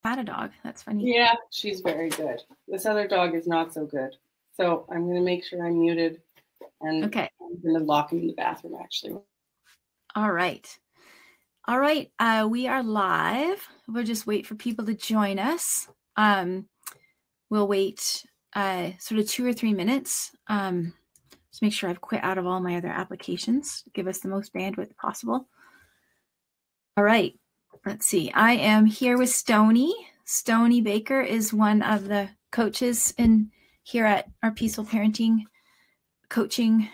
had a dog. That's funny. Yeah, she's very good. This other dog is not so good. So I'm going to make sure I'm muted. And okay. I'm going to lock him in the bathroom, actually. All right. All right. We are live. We'll just wait for people to join us. We'll wait sort of 2 or 3 minutes. Just make sure I've quit out of all my other applications. Give us the most bandwidth possible. All right. Let's see. I am here with Stony. Stony Baker is one of the coaches here at our Peaceful Parenting coaching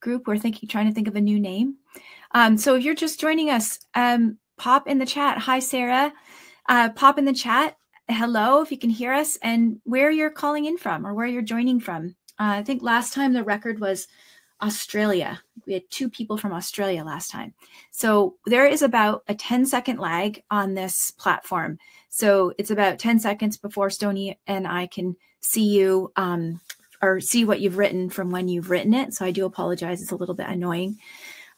group. We're trying to think of a new name. So if you're just joining us, pop in the chat. Hi, Sarah. Pop in the chat. Hello, if you can hear us, and where you're calling in from or where you're joining from. I think last time the record was Australia. We had 2 people from Australia last time. So there is about a 10-second lag on this platform. So it's about 10 seconds before Stony and I can see you or see what you've written from when you've written it. So I do apologize. It's a little bit annoying.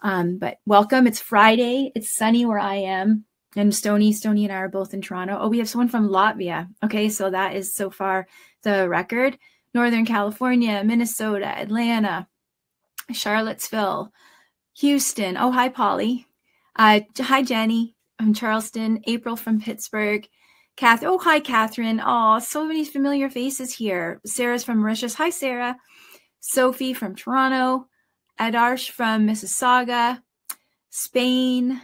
But welcome. It's Friday. It's sunny where I am. And Stony and I are both in Toronto. Oh, we have someone from Latvia. Okay, so that is so far the record. Northern California, Minnesota, Atlanta, Charlottesville, Houston. Oh, hi, Polly. Hi, Jenny. I'm Charleston. April from Pittsburgh. Oh, hi, Catherine. Oh, so many familiar faces here. Sarah's from Mauritius. Hi, Sarah. Sophie from Toronto. Adarsh from Mississauga. Spain.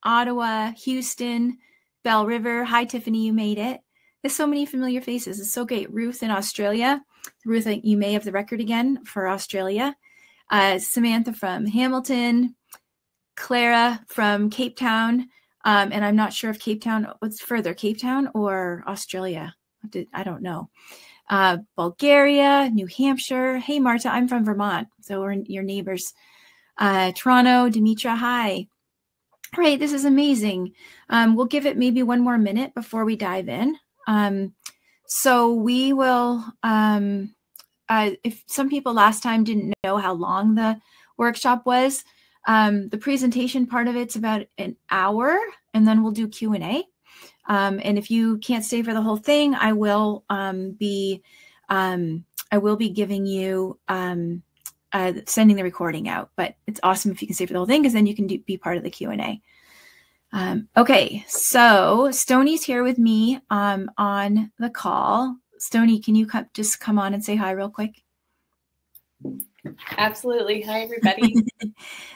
Ottawa. Houston. Bell River. Hi, Tiffany. You made it. There's so many familiar faces. It's so great. Ruth in Australia. Ruth, you may have the record again for Australia. Samantha from Hamilton, Clara from Cape Town, and I'm not sure if Cape Town, what's further, Cape Town or Australia? I don't know. Bulgaria, New Hampshire. Hey, Marta, I'm from Vermont, so we're your neighbors. Toronto, Demetra, hi. All right, this is amazing. We'll give it maybe 1 more minute before we dive in. So we will... if some people last time didn't know how long the workshop was, the presentation part of it's about an hour, and then we'll do Q&A. And if you can't stay for the whole thing, I will be giving you sending the recording out. But it's awesome if you can stay for the whole thing, because then you can be part of the Q&A. Okay, so Stony's here with me on the call. Stony, can you just come on and say hi real quick? Absolutely. Hi, everybody.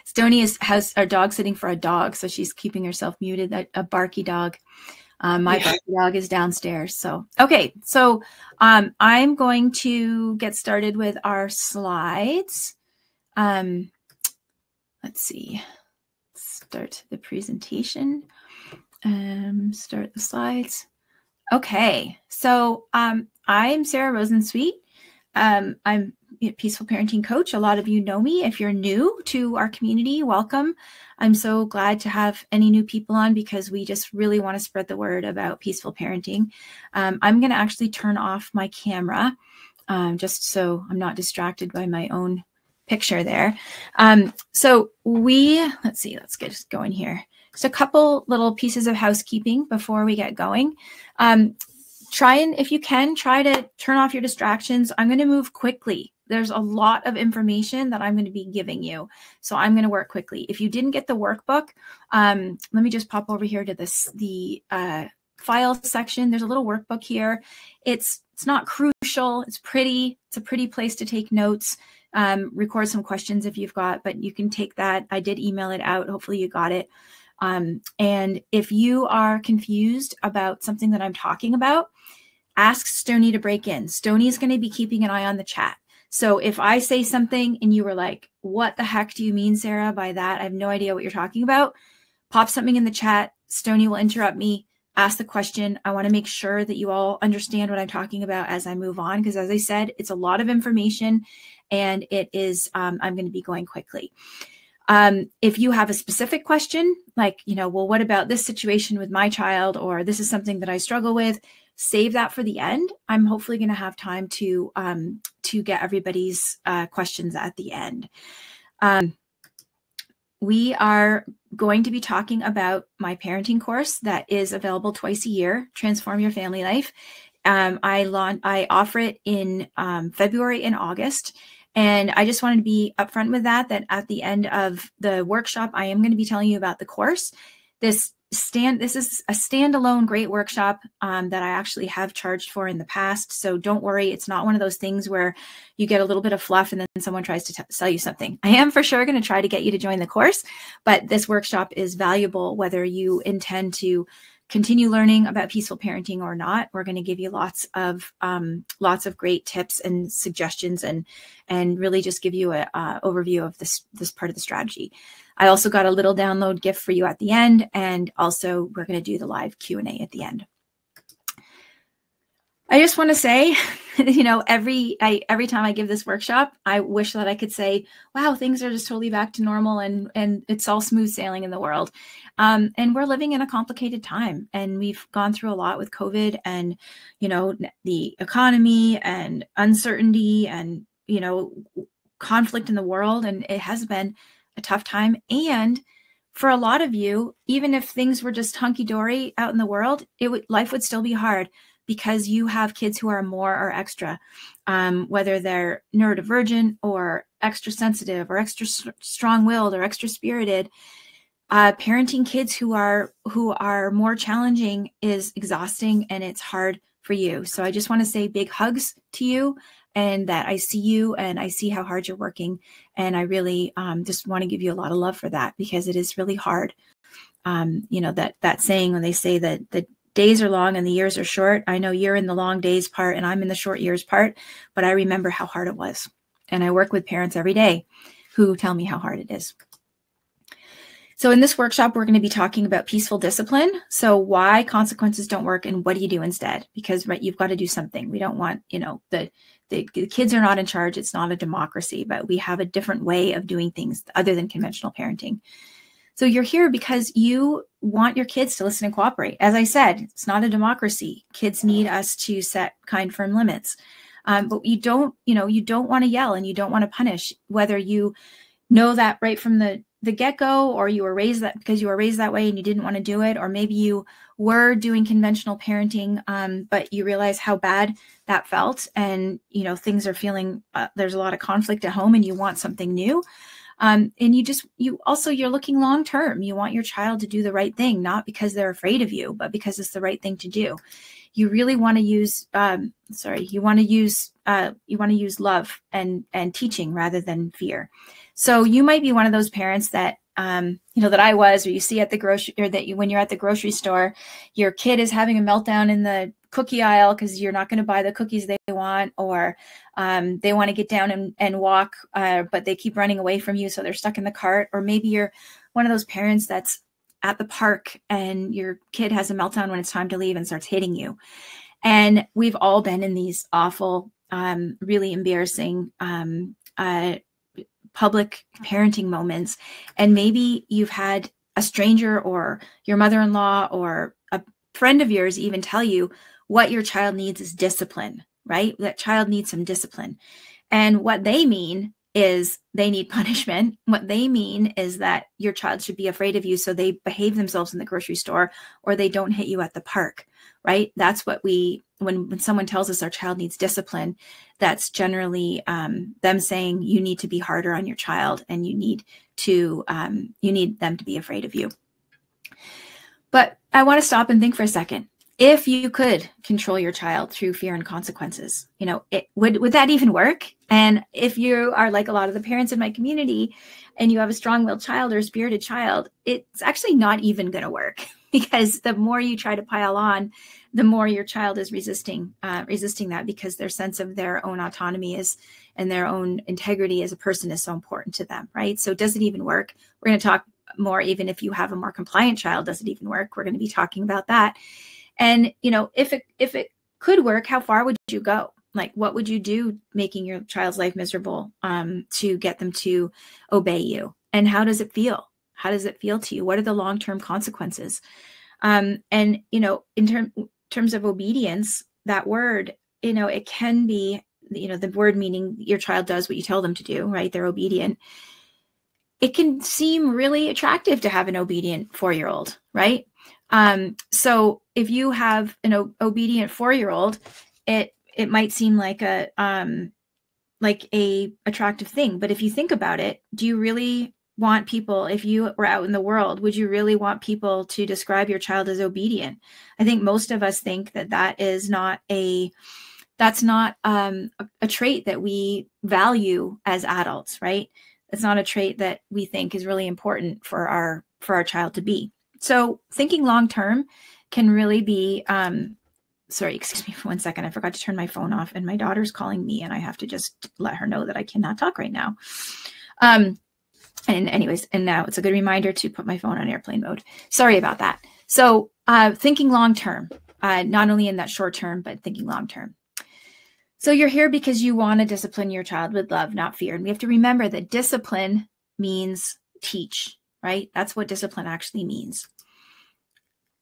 Stony has our dog sitting for a dog, so she's keeping herself muted, a barky dog. My barky dog is downstairs. So, okay. So I'm going to get started with our slides. Let's see. Start the presentation. Start the slides. Okay, so I'm Sarah Rosensweet. I'm a Peaceful Parenting Coach. A lot of you know me. If you're new to our community, welcome. I'm so glad to have any new people on, because we just really want to spread the word about peaceful parenting. I'm going to actually turn off my camera just so I'm not distracted by my own picture there. So let's see, let's get going here. Just a couple little pieces of housekeeping before we get going. If you can, try to turn off your distractions. I'm going to move quickly. There's a lot of information that I'm going to be giving you, so I'm going to work quickly. If you didn't get the workbook, let me just pop over here to the file section. There's a little workbook here. It's not crucial. It's pretty. It's a pretty place to take notes. Record some questions if you've got, but you can take that. I did email it out. Hopefully you got it. And if you are confused about something that I'm talking about, ask Stony to break in. Stony is going to be keeping an eye on the chat. So if I say something and you were like, what the heck do you mean, Sarah, by that? I have no idea what you're talking about. Pop something in the chat. Stony will interrupt me, ask the question. I want to make sure that you all understand what I'm talking about as I move on, because as I said, it's a lot of information and it is, I'm going to be going quickly. If you have a specific question, like, well, what about this situation with my child, or this is something that I struggle with, save that for the end. I'm hopefully going to have time to get everybody's questions at the end. We are going to be talking about my parenting course that is available twice a year, Transform Your Family Life. I offer it in February and August. And I just wanted to be upfront with that at the end of the workshop, I am going to be telling you about the course. This is a standalone great workshop that I actually have charged for in the past. So don't worry. It's not one of those things where you get a little bit of fluff and then someone tries to sell you something. I am for sure going to try to get you to join the course, but this workshop is valuable whether you intend to continue learning about peaceful parenting or not. We're going to give you lots of great tips and suggestions and really just give you an overview of this part of the strategy. I also got a little download gift for you at the end, and also we're going to do the live Q&A at the end. I just want to say, every time I give this workshop, I wish that I could say, wow, things are just totally back to normal and it's all smooth sailing in the world. And we're living in a complicated time, and we've gone through a lot with COVID and, the economy and uncertainty and, conflict in the world. And it has been a tough time. And for a lot of you, even if things were just hunky-dory out in the world, life would still be hard, because you have kids who are more or extra, whether they're neurodivergent or extra sensitive or extra strong-willed or extra spirited. Parenting kids who are more challenging is exhausting, and it's hard for you. So I just want to say big hugs to you, and that I see you and I see how hard you're working. And I really just want to give you a lot of love for that, because it is really hard. That saying when they say that the days are long and the years are short. I know you're in the long days part and I'm in the short years part, but I remember how hard it was. And I work with parents every day who tell me how hard it is. So in this workshop, we're going to be talking about peaceful discipline. So why consequences don't work and what do you do instead? Because you've got to do something. We don't want, the kids are not in charge. It's not a democracy, but we have a different way of doing things other than conventional parenting. So you're here because you want your kids to listen and cooperate. As I said, it's not a democracy. Kids need us to set kind, firm limits. But you don't want to yell and you don't want to punish, whether you know that right from the get-go, or you were raised that because you were raised that way and you didn't want to do it, or maybe you were doing conventional parenting, but you realize how bad that felt, and things are feeling there's a lot of conflict at home and you want something new. And you're looking long term. You want your child to do the right thing, not because they're afraid of you, but because it's the right thing to do. You really want to use love and teaching rather than fear. So you might be one of those parents that that I was, or you see at the grocery, or that when you're at the grocery store, your kid is having a meltdown in the cookie aisle because you're not going to buy the cookies they want, or they want to get down and walk, but they keep running away from you, so they're stuck in the cart. Or maybe you're one of those parents that's at the park and your kid has a meltdown when it's time to leave and starts hitting you. And we've all been in these awful, really embarrassing public parenting moments. And maybe you've had a stranger or your mother-in-law or a friend of yours even tell you what your child needs is discipline, right? That child needs some discipline. And what they mean is they need punishment. What they mean is that your child should be afraid of you, so they behave themselves in the grocery store, or they don't hit you at the park, right? That's what when someone tells us our child needs discipline, that's generally them saying you need to be harder on your child, and you need them to be afraid of you. But I want to stop and think for a second. If you could control your child through fear and consequences, would that even work? And if you are like a lot of the parents in my community and you have a strong-willed child or a spirited child, it's actually not even going to work, because the more you try to pile on, the more your child is resisting that, because their sense of their own autonomy and their own integrity as a person is so important to them, right? So does it even work? We're going to talk more, even if you have a more compliant child, does it even work? We're going to be talking about that. And, if it could work, how far would you go? Like, what would you do making your child's life miserable to get them to obey you? And how does it feel? How does it feel to you? What are the long-term consequences? And, in terms of obedience, that word, it can be, the word meaning your child does what you tell them to do, right? They're obedient. it can seem really attractive to have an obedient 4-year-old, right? So if you have an obedient 4-year-old, it might seem like a attractive thing. But if you think about it, do you really want people, if you were out in the world, would you really want people to describe your child as obedient? I think most of us think that is not that's not a trait that we value as adults, right? It's not a trait that we think is really important for our child to be. So thinking long term can really be sorry, excuse me for 1 second. I forgot to turn my phone off, and my daughter's calling me, and I have to just let her know that I cannot talk right now. And anyways, and now it's a good reminder to put my phone on airplane mode. Sorry about that. So thinking long term, not only in that short term, but thinking long term. So you're here because you want to discipline your child with love, not fear. And we have to remember that discipline means teach, right? That's what discipline actually means.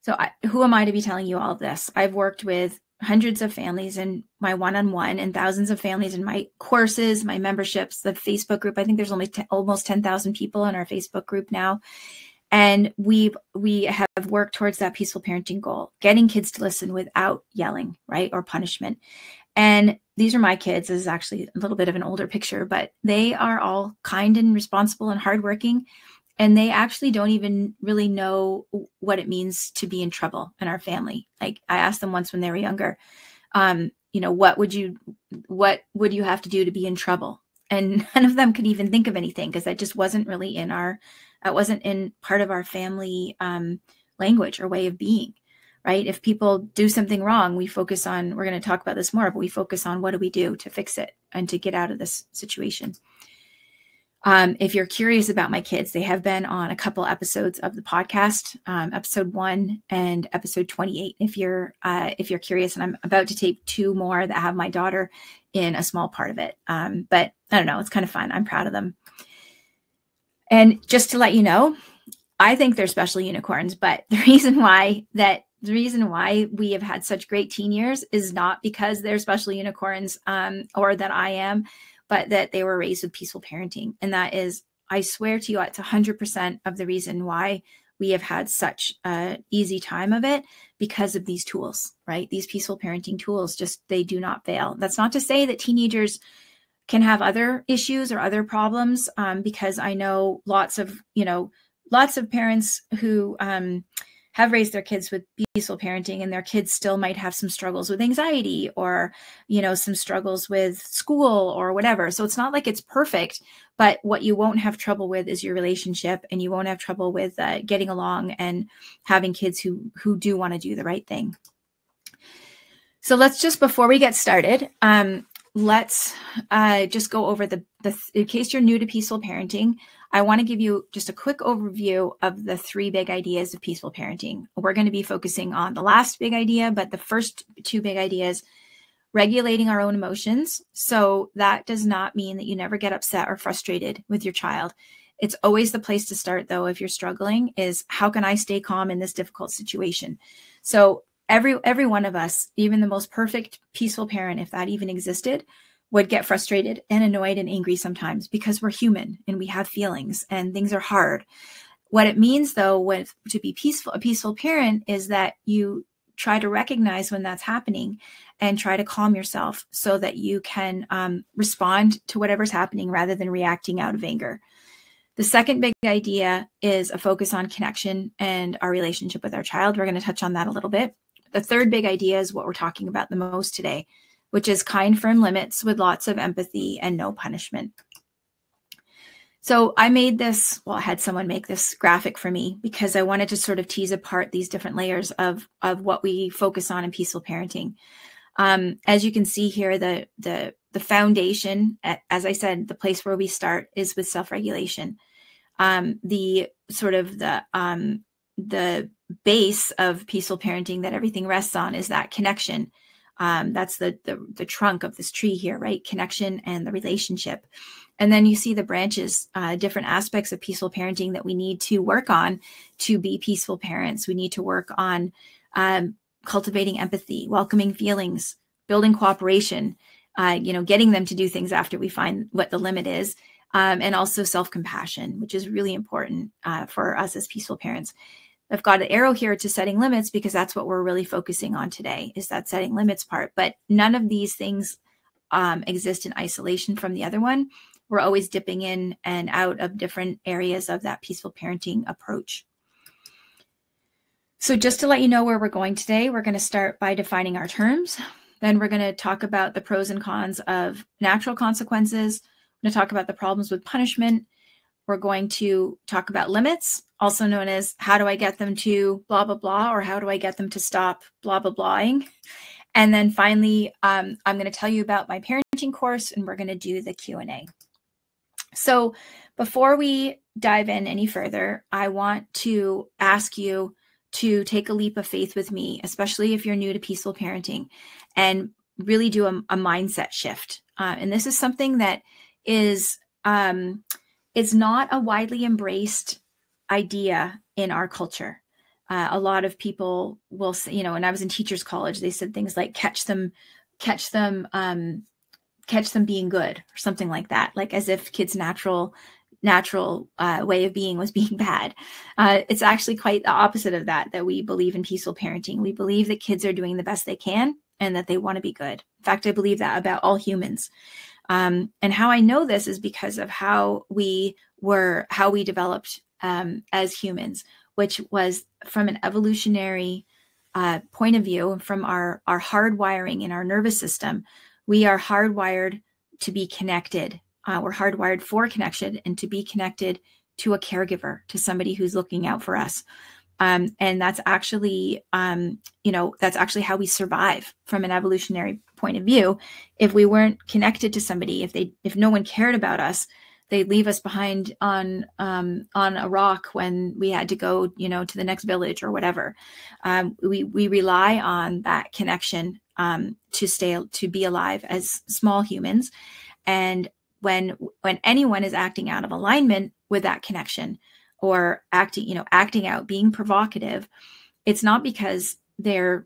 So who am I to be telling you all of this? I've worked with hundreds of families in my one-on-one and thousands of families in my courses, my memberships, the Facebook group. I think there's only almost 10,000 people in our Facebook group now. And we have worked towards that peaceful parenting goal, getting kids to listen without yelling, right? Or punishment. And these are my kids. This is actually a little bit of an older picture, but they are all kind and responsible and hardworking. And they actually don't even really know what it means to be in trouble in our family. Like I asked them once when they were younger, what would you have to do to be in trouble? And none of them could even think of anything, because that just wasn't really wasn't in part of our family language or way of being, right? If people do something wrong, we focus on, we're going to talk about this more, but we focus on what do we do to fix it and to get out of this situation. If you're curious about my kids, they have been on a couple episodes of the podcast, episode 1 and episode 28. If you're curious, and I'm about to tape 2 more that have my daughter in a small part of it. But I don't know, it's kind of fun. I'm proud of them. And just to let you know, I think they're special unicorns, but the reason why we have had such great teen years is not because they're special unicorns, or that I am, but that they were raised with peaceful parenting. And that is, I swear to you, it's 100% of the reason why we have had such an easy time of it, because of these tools, right? These peaceful parenting tools, they do not fail. That's not to say that teenagers can have other issues or other problems, because I know lots of parents who have raised their kids with peaceful parenting, and their kids still might have some struggles with anxiety, or, some struggles with school or whatever. So it's not like it's perfect, but what you won't have trouble with is your relationship, and you won't have trouble with getting along and having kids who do want to do the right thing. So let's just, before we get started, let's just go over in case you're new to peaceful parenting, I want to give you just a quick overview of the 3 big ideas of peaceful parenting. We're going to be focusing on the last big idea, but the first 2 big ideas: regulating our own emotions. So that does not mean that you never get upset or frustrated with your child. It's always the place to start, though, if you're struggling, is how can I stay calm in this difficult situation? So every one of us, even the most perfect peaceful parent, if that even existed, would get frustrated and annoyed and angry sometimes, because we're human and we have feelings and things are hard. What it means, though, to be a peaceful parent, is that you try to recognize when that's happening and try to calm yourself so that you can respond to whatever's happening rather than reacting out of anger. The second big idea is a focus on connection and our relationship with our child. We're going to touch on that a little bit. The third big idea is what we're talking about the most today, which is kind, firm limits with lots of empathy and no punishment. So I had someone make this graphic for me, because I wanted to sort of tease apart these different layers of what we focus on in peaceful parenting. As you can see here, the foundation, as I said, the place where we start is with self-regulation. The base of peaceful parenting that everything rests on is that connection. That's the trunk of this tree here, right? Connection and the relationship. And then you see the branches, different aspects of peaceful parenting that we need to work on to be peaceful parents. We need to work on cultivating empathy, welcoming feelings, building cooperation, getting them to do things after we find what the limit is, and also self-compassion, which is really important for us as peaceful parents. I've got an arrow here to setting limits because that's what we're really focusing on today, is that setting limits part. But none of these things exist in isolation from the other one. We're always dipping in and out of different areas of that peaceful parenting approach. So just to let you know where we're going today, we're going to start by defining our terms. Then we're going to talk about the pros and cons of natural consequences. We're going to talk about the problems with punishment. We're going to talk about limits, also known as how do I get them to blah, blah, blah, or how do I get them to stop blah, blah, blahing. And then finally, I'm going to tell you about my parenting course, and we're going to do the Q&A. So before we dive in any further, I want to ask you to take a leap of faith with me, especially if you're new to peaceful parenting, and really do a mindset shift. And this is something that is not a widely embraced idea in our culture. A lot of people will say, you know, when I was in teachers college, they said things like catch them being good, or something like that, like as if kids' natural way of being was being bad. It's actually quite the opposite of that we believe in peaceful parenting. We believe that kids are doing the best they can and that they want to be good. In fact, I believe that about all humans. And how I know this is because of how we developed as humans, which was from an evolutionary point of view, from our hardwiring in our nervous system. We are hardwired to be connected. We're hardwired for connection and to be connected to a caregiver, to somebody who's looking out for us. And that's actually, that's actually how we survive from an evolutionary point of view. If we weren't connected to somebody, if no one cared about us, they'd leave us behind on a rock when we had to go, to the next village or whatever. We rely on that connection to be alive as small humans. And when anyone is acting out of alignment with that connection, or acting out, being provocative, it's not because they're,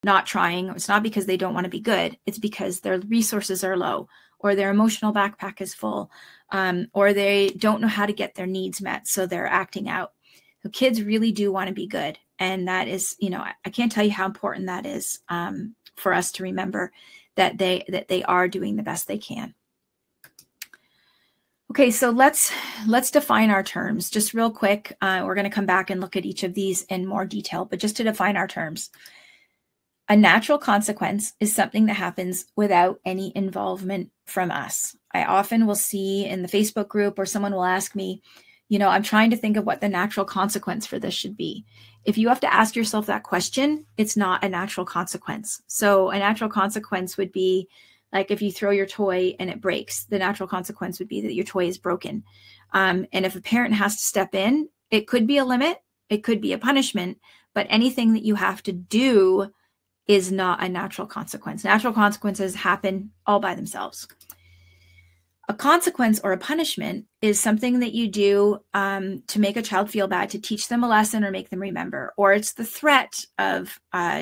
not trying. It's not because they don't want to be good. It's because their resources are low, or their emotional backpack is full, or they don't know how to get their needs met. So they're acting out. So kids really do want to be good. And that is, I can't tell you how important that is for us to remember that they are doing the best they can. Okay, so let's define our terms just real quick. We're going to come back and look at each of these in more detail, but just to define our terms. A natural consequence is something that happens without any involvement from us. I often will see in the Facebook group, or someone will ask me, I'm trying to think of what the natural consequence for this should be. If you have to ask yourself that question, it's not a natural consequence. So a natural consequence would be, like if you throw your toy and it breaks, the natural consequence would be that your toy is broken. And if a parent has to step in, it could be a limit, it could be a punishment, but anything that you have to do is not a natural consequence. Natural consequences happen all by themselves. A consequence or a punishment is something that you do to make a child feel bad, to teach them a lesson or make them remember, or it's the threat of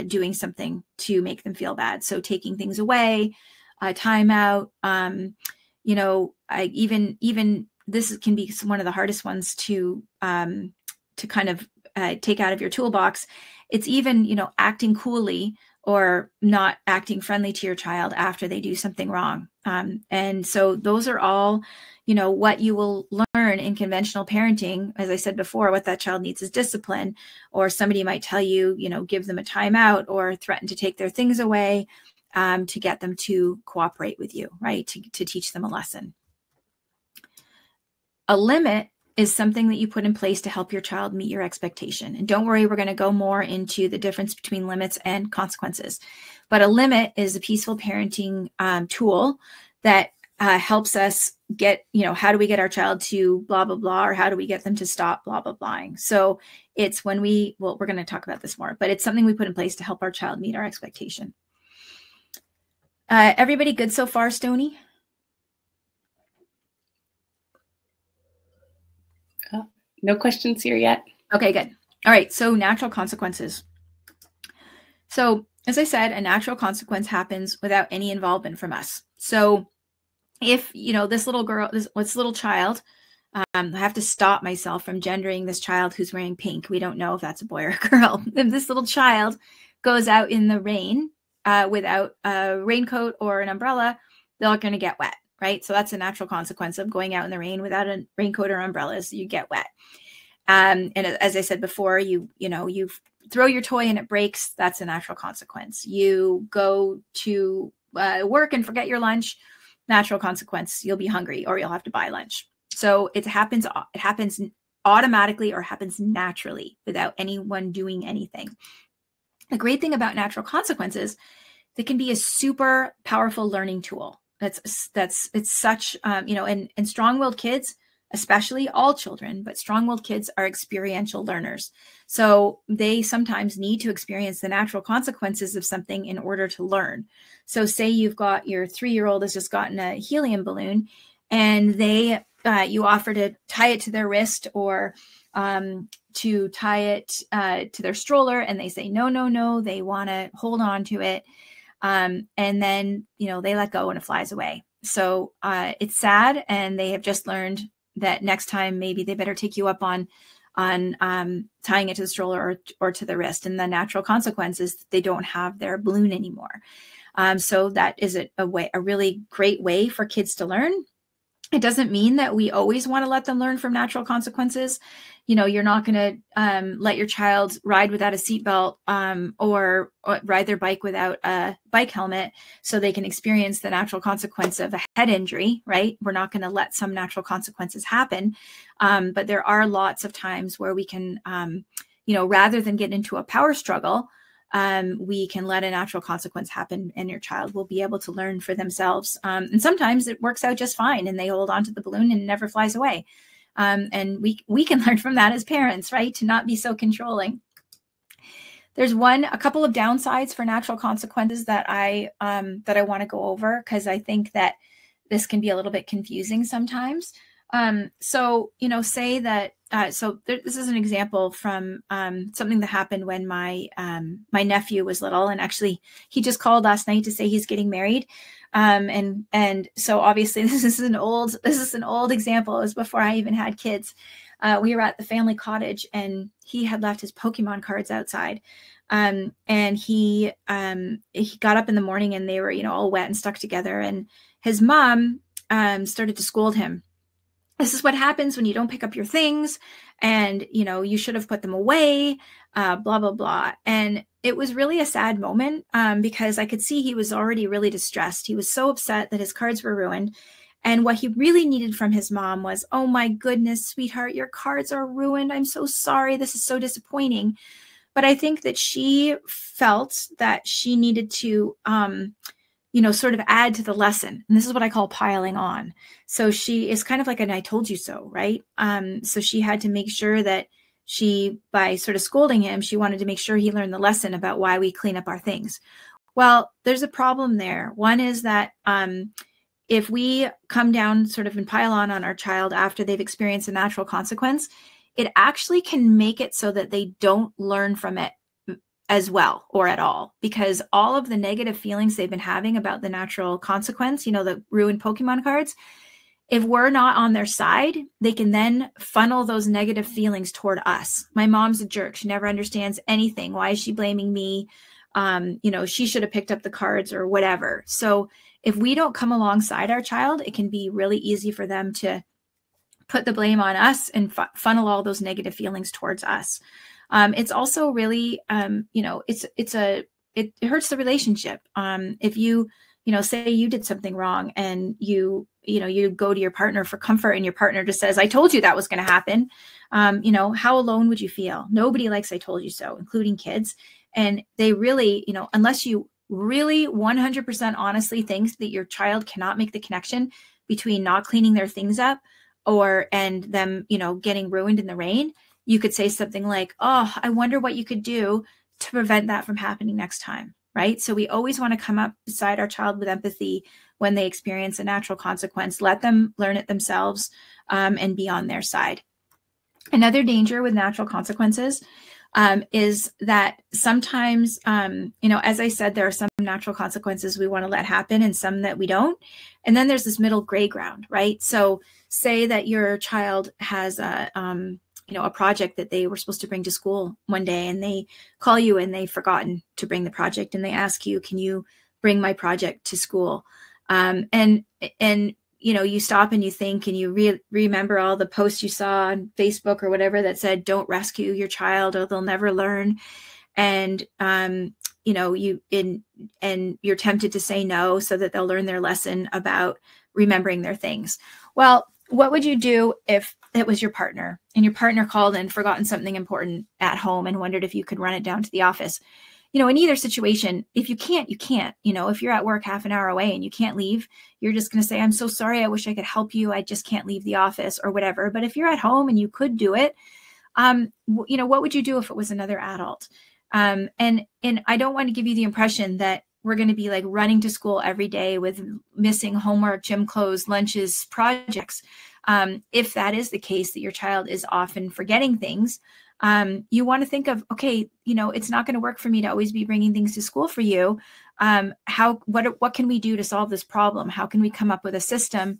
doing something to make them feel bad. So taking things away, timeout, even this can be one of the hardest ones to kind of take out of your toolbox. It's even, acting coolly or not acting friendly to your child after they do something wrong. And so those are all, what you will learn in conventional parenting. As I said before, what that child needs is discipline, or somebody might tell you, give them a timeout or threaten to take their things away to get them to cooperate with you, right? To teach them a lesson. A limit is something that you put in place to help your child meet your expectation. And don't worry, we're going to go more into the difference between limits and consequences. But a limit is a peaceful parenting tool that helps us get, how do we get our child to blah, blah, blah, or how do we get them to stop blah, blah, blahing. So it's when we're going to talk about this more, but it's something we put in place to help our child meet our expectation. Everybody good so far, Stony? No questions here yet. Okay, good. All right. So natural consequences. So as I said, a natural consequence happens without any involvement from us. So if, this little girl, this little child, I have to stop myself from gendering this child who's wearing pink. We don't know if that's a boy or a girl. If this little child goes out in the rain without a raincoat or an umbrella, they're going to get wet, right? So that's a natural consequence of going out in the rain without a raincoat or umbrellas. You get wet. And as I said before, you throw your toy and it breaks. That's a natural consequence. You go to work and forget your lunch. Natural consequence. You'll be hungry or you'll have to buy lunch. So it happens automatically or happens naturally without anyone doing anything. The great thing about natural consequences, they can be a super powerful learning tool. It's such, and strong-willed kids, especially all children, but strong-willed kids are experiential learners. So they sometimes need to experience the natural consequences of something in order to learn. So say you've got your 3-year-old has just gotten a helium balloon and you offer to tie it to their wrist or to tie it to their stroller, and they say, no, they want to hold on to it. And then, they let go and it flies away. So it's sad. And they have just learned that next time, maybe they better take you up on tying it to the stroller or to the wrist. And the natural consequence is they don't have their balloon anymore. So that is a really great way for kids to learn. It doesn't mean that we always want to let them learn from natural consequences. You're not going to let your child ride without a seatbelt or ride their bike without a bike helmet so they can experience the natural consequence of a head injury, right? We're not going to let some natural consequences happen. But there are lots of times where we can, rather than get into a power struggle, we can let a natural consequence happen and your child will be able to learn for themselves. And sometimes it works out just fine and they hold on to the balloon and it never flies away. And we can learn from that as parents, right? To not be so controlling. There's a couple of downsides for natural consequences that I want to go over, because I think that this can be a little bit confusing sometimes. Say that, this is an example from something that happened when my nephew was little, and actually he just called last night to say he's getting married. And so obviously this is an old example. It was before I even had kids. We were at the family cottage and he had left his Pokemon cards outside. And he got up in the morning and they were, all wet and stuck together, and his mom started to scold him. This is what happens when you don't pick up your things, and, you should have put them away, blah, blah, blah. And it was really a sad moment because I could see he was already really distressed. He was so upset that his cards were ruined. And what he really needed from his mom was, oh my goodness, sweetheart, your cards are ruined. I'm so sorry. This is so disappointing. But I think that she felt that she needed to, sort of add to the lesson. And this is what I call piling on. So she is kind of like an I told you so, right? So she had to make sure that by sort of scolding him, she wanted to make sure he learned the lesson about why we clean up our things. Well, there's a problem there. One is that if we come down sort of and pile on our child after they've experienced a natural consequence, it actually can make it so that they don't learn from it as well or at all, because all of the negative feelings they've been having about the natural consequence, the ruined Pokemon cards, if we're not on their side, they can then funnel those negative feelings toward us. My mom's a jerk. She never understands anything. Why is she blaming me? She should have picked up the cards or whatever. So if we don't come alongside our child, it can be really easy for them to put the blame on us and funnel all those negative feelings towards us. It's also really, it hurts the relationship. If you, say you did something wrong and you go to your partner for comfort and your partner just says, I told you that was going to happen. How alone would you feel? Nobody likes I told you so, including kids. And they really, unless you really 100% honestly think that your child cannot make the connection between not cleaning their things up and them, getting ruined in the rain, you could say something like, oh, I wonder what you could do to prevent that from happening next time, right? So we always want to come up beside our child with empathy when they experience a natural consequence, let them learn it themselves and be on their side. Another danger with natural consequences is that sometimes, you know, as I said, there are some natural consequences we want to let happen and some that we don't. And then there's this middle gray ground, right? So say that your child has a, you know, a project that they were supposed to bring to school one day, and they call you and they've forgotten to bring the project, and they ask you, can you bring my project to school? And you know, you stop and you think, and you remember all the posts you saw on Facebook or whatever that said, don't rescue your child or they'll never learn. And, you know, and you're tempted to say no so that they'll learn their lesson about remembering their things. Well, what would you do if it was your partner and your partner called and forgotten something important at home and wondered if you could run it down to the office? You know, in either situation, if you can't, you can't. You know, if you're at work half an hour away and you can't leave, you're just going to say, I'm so sorry. I wish I could help you. I just can't leave the office or whatever. But if you're at home and you could do it, you know, what would you do if it was another adult? And I don't want to give you the impression that we're going to be like running to school every day with missing homework, gym clothes, lunches, projects. If that is the case, that your child is often forgetting things, you want to think of, okay, you know, it's not going to work for me to always be bringing things to school for you. What can we do to solve this problem? How can we come up with a system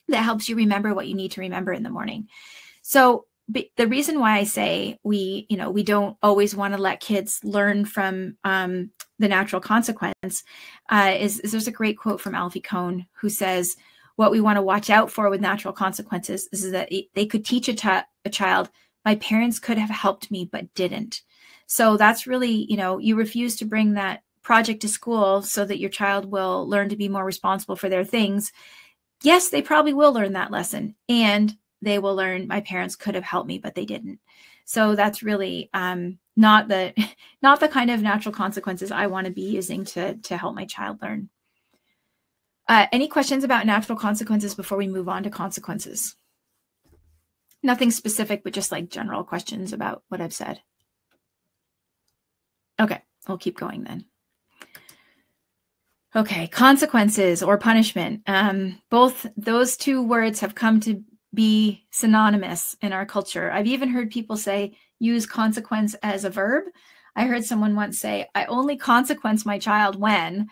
that helps you remember what you need to remember in the morning? So the reason why I say we don't always want to let kids learn from the natural consequence is there's a great quote from Alfie Kohn, who says, what we want to watch out for with natural consequences is that they could teach a child, my parents could have helped me, but didn't. So that's really, you know, you refuse to bring that project to school so that your child will learn to be more responsible for their things. Yes, they probably will learn that lesson, and they will learn, my parents could have helped me, but they didn't. So that's really not the kind of natural consequences I want to be using to help my child learn. Any questions about natural consequences before we move on to consequences? Nothing specific, but just like general questions about what I've said. Okay, we'll keep going then. Okay, consequences or punishment. Both those two words have come to be synonymous in our culture. I've even heard people say, use consequence as a verb. I heard someone once say, I only consequence my child when,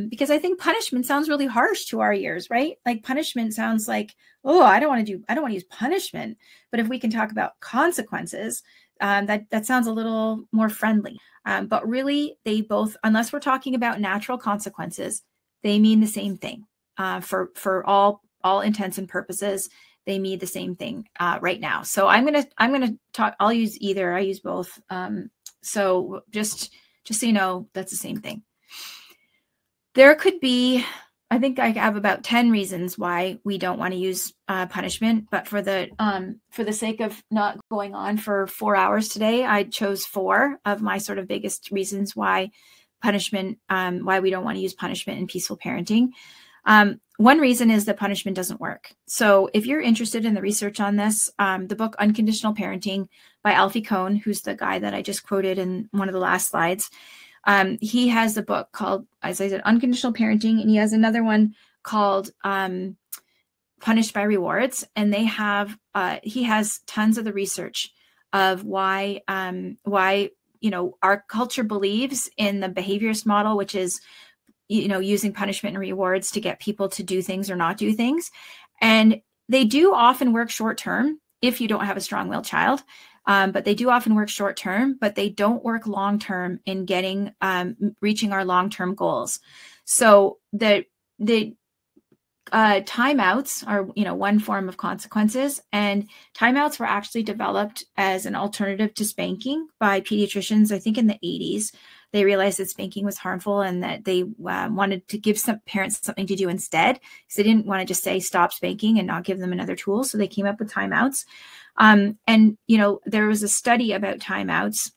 because I think punishment sounds really harsh to our ears, right? Like punishment sounds like, oh, I don't want to use punishment. But if we can talk about consequences, that sounds a little more friendly. But really, they both, unless we're talking about natural consequences, they mean the same thing. For all intents and purposes, they mean the same thing right now. So I'm gonna talk. I'll use either. I use both. So just so you know, that's the same thing. There could be, I think I have about 10 reasons why we don't want to use punishment, but for the sake of not going on for 4 hours today, I chose 4 of my sort of biggest reasons why punishment, why we don't want to use punishment in peaceful parenting. One reason is that punishment doesn't work. So if you're interested in the research on this, the book Unconditional Parenting by Alfie Kohn, who's the guy that I just quoted in one of the last slides, he has a book called, as I said, Unconditional Parenting, and he has another one called Punished by Rewards. And they have, he has tons of the research of why, you know, our culture believes in the behaviorist model, which is, you know, using punishment and rewards to get people to do things or not do things. And they do often work short term if you don't have a strong-willed child. But they do often work short term, but they don't work long term in getting reaching our long-term goals. So the timeouts are, you know, one form of consequences, and timeouts were actually developed as an alternative to spanking by pediatricians. I think in the 80s, they realized that spanking was harmful and that they wanted to give some parents something to do instead, because they didn't want to just say stop spanking and not give them another tool. So they came up with timeouts. And, you know, there was a study about timeouts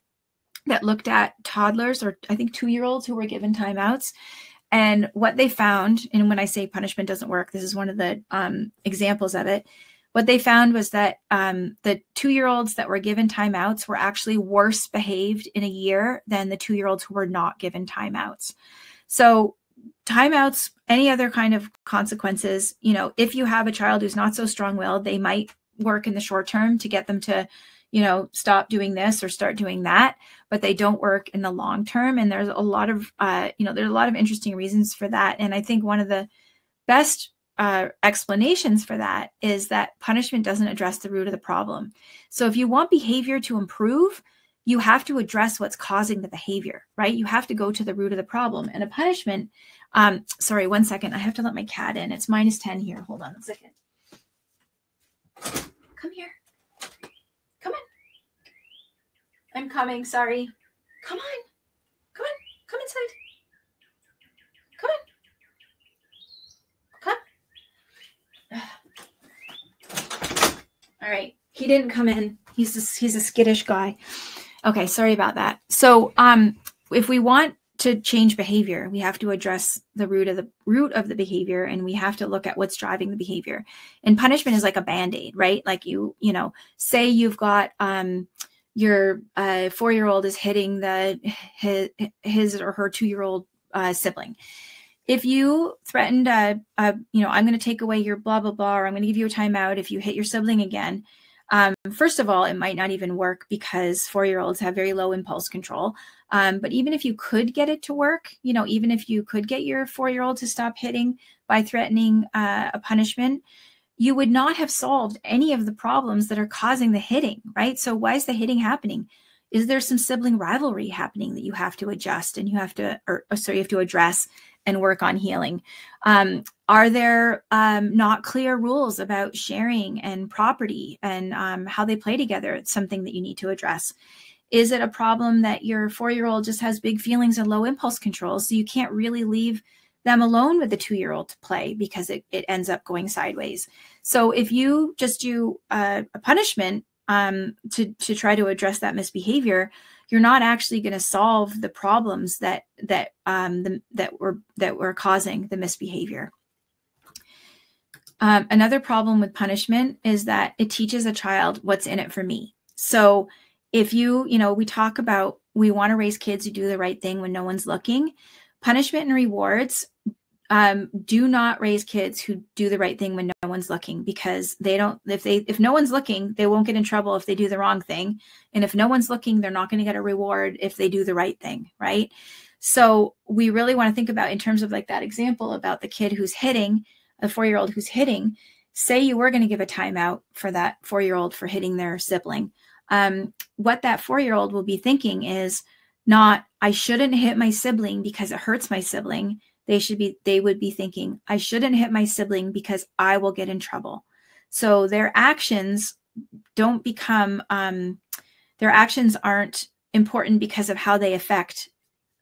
that looked at toddlers, or I think 2-year-olds who were given timeouts. And what they found, and when I say punishment doesn't work, this is one of the examples of it. What they found was that the 2-year-olds that were given timeouts were actually worse behaved in a year than the 2-year-olds who were not given timeouts. So timeouts, any other kind of consequences, you know, if you have a child who's not so strong-willed, they might work in the short term to get them to, stop doing this or start doing that, but they don't work in the long term. And there's a lot of, there's a lot of interesting reasons for that. And I think one of the best explanations for that is that punishment doesn't address the root of the problem. So if you want behavior to improve, you have to address what's causing the behavior, right? You have to go to the root of the problem. And a punishment, sorry, 1 second. I have to let my cat in. It's -10 here. Hold on a second. Come here. Come on. I'm coming. Sorry. Come on. Come on. Come inside. Come on. Come. All right. He didn't come in. He's a skittish guy. Okay. Sorry about that. So, if we want to change behavior, we have to address the root of the behavior, and we have to look at what's driving the behavior. And punishment is like a Band-Aid, right? Like say you've got your 4-year-old is hitting his or her 2-year-old sibling. If you threatened, I'm going to take away your blah blah blah, or I'm going to give you a timeout if you hit your sibling again. First of all, it might not even work because 4-year-olds have very low impulse control. But even if you could get it to work, even if you could get your 4-year-old to stop hitting by threatening a punishment, you would not have solved any of the problems that are causing the hitting, right? So why is the hitting happening? Is there some sibling rivalry happening that you have to adjust and you have to address and work on healing? Are there not clear rules about sharing and property and how they play together? It's something that you need to address. Is it a problem that your 4-year-old just has big feelings and low impulse control, so you can't really leave them alone with the 2-year-old to play because it ends up going sideways? So if you just do a punishment to try to address that misbehavior, you're not actually going to solve the problems that were causing the misbehavior. Another problem with punishment is that it teaches a child what's in it for me. So if we talk about, we want to raise kids who do the right thing when no one's looking. Punishment and rewards do not raise kids who do the right thing when no one's looking, because if no one's looking, they won't get in trouble if they do the wrong thing. And if no one's looking, they're not going to get a reward if they do the right thing, right? So we really want to think about, in terms of like that example about the kid who's hitting, a 4-year-old who's hitting, say you were going to give a timeout for that 4-year-old for hitting their sibling. What that 4-year-old will be thinking is not, I shouldn't hit my sibling because it hurts my sibling. They would be thinking, I shouldn't hit my sibling because I will get in trouble. So their actions don't become, their actions aren't important because of how they affect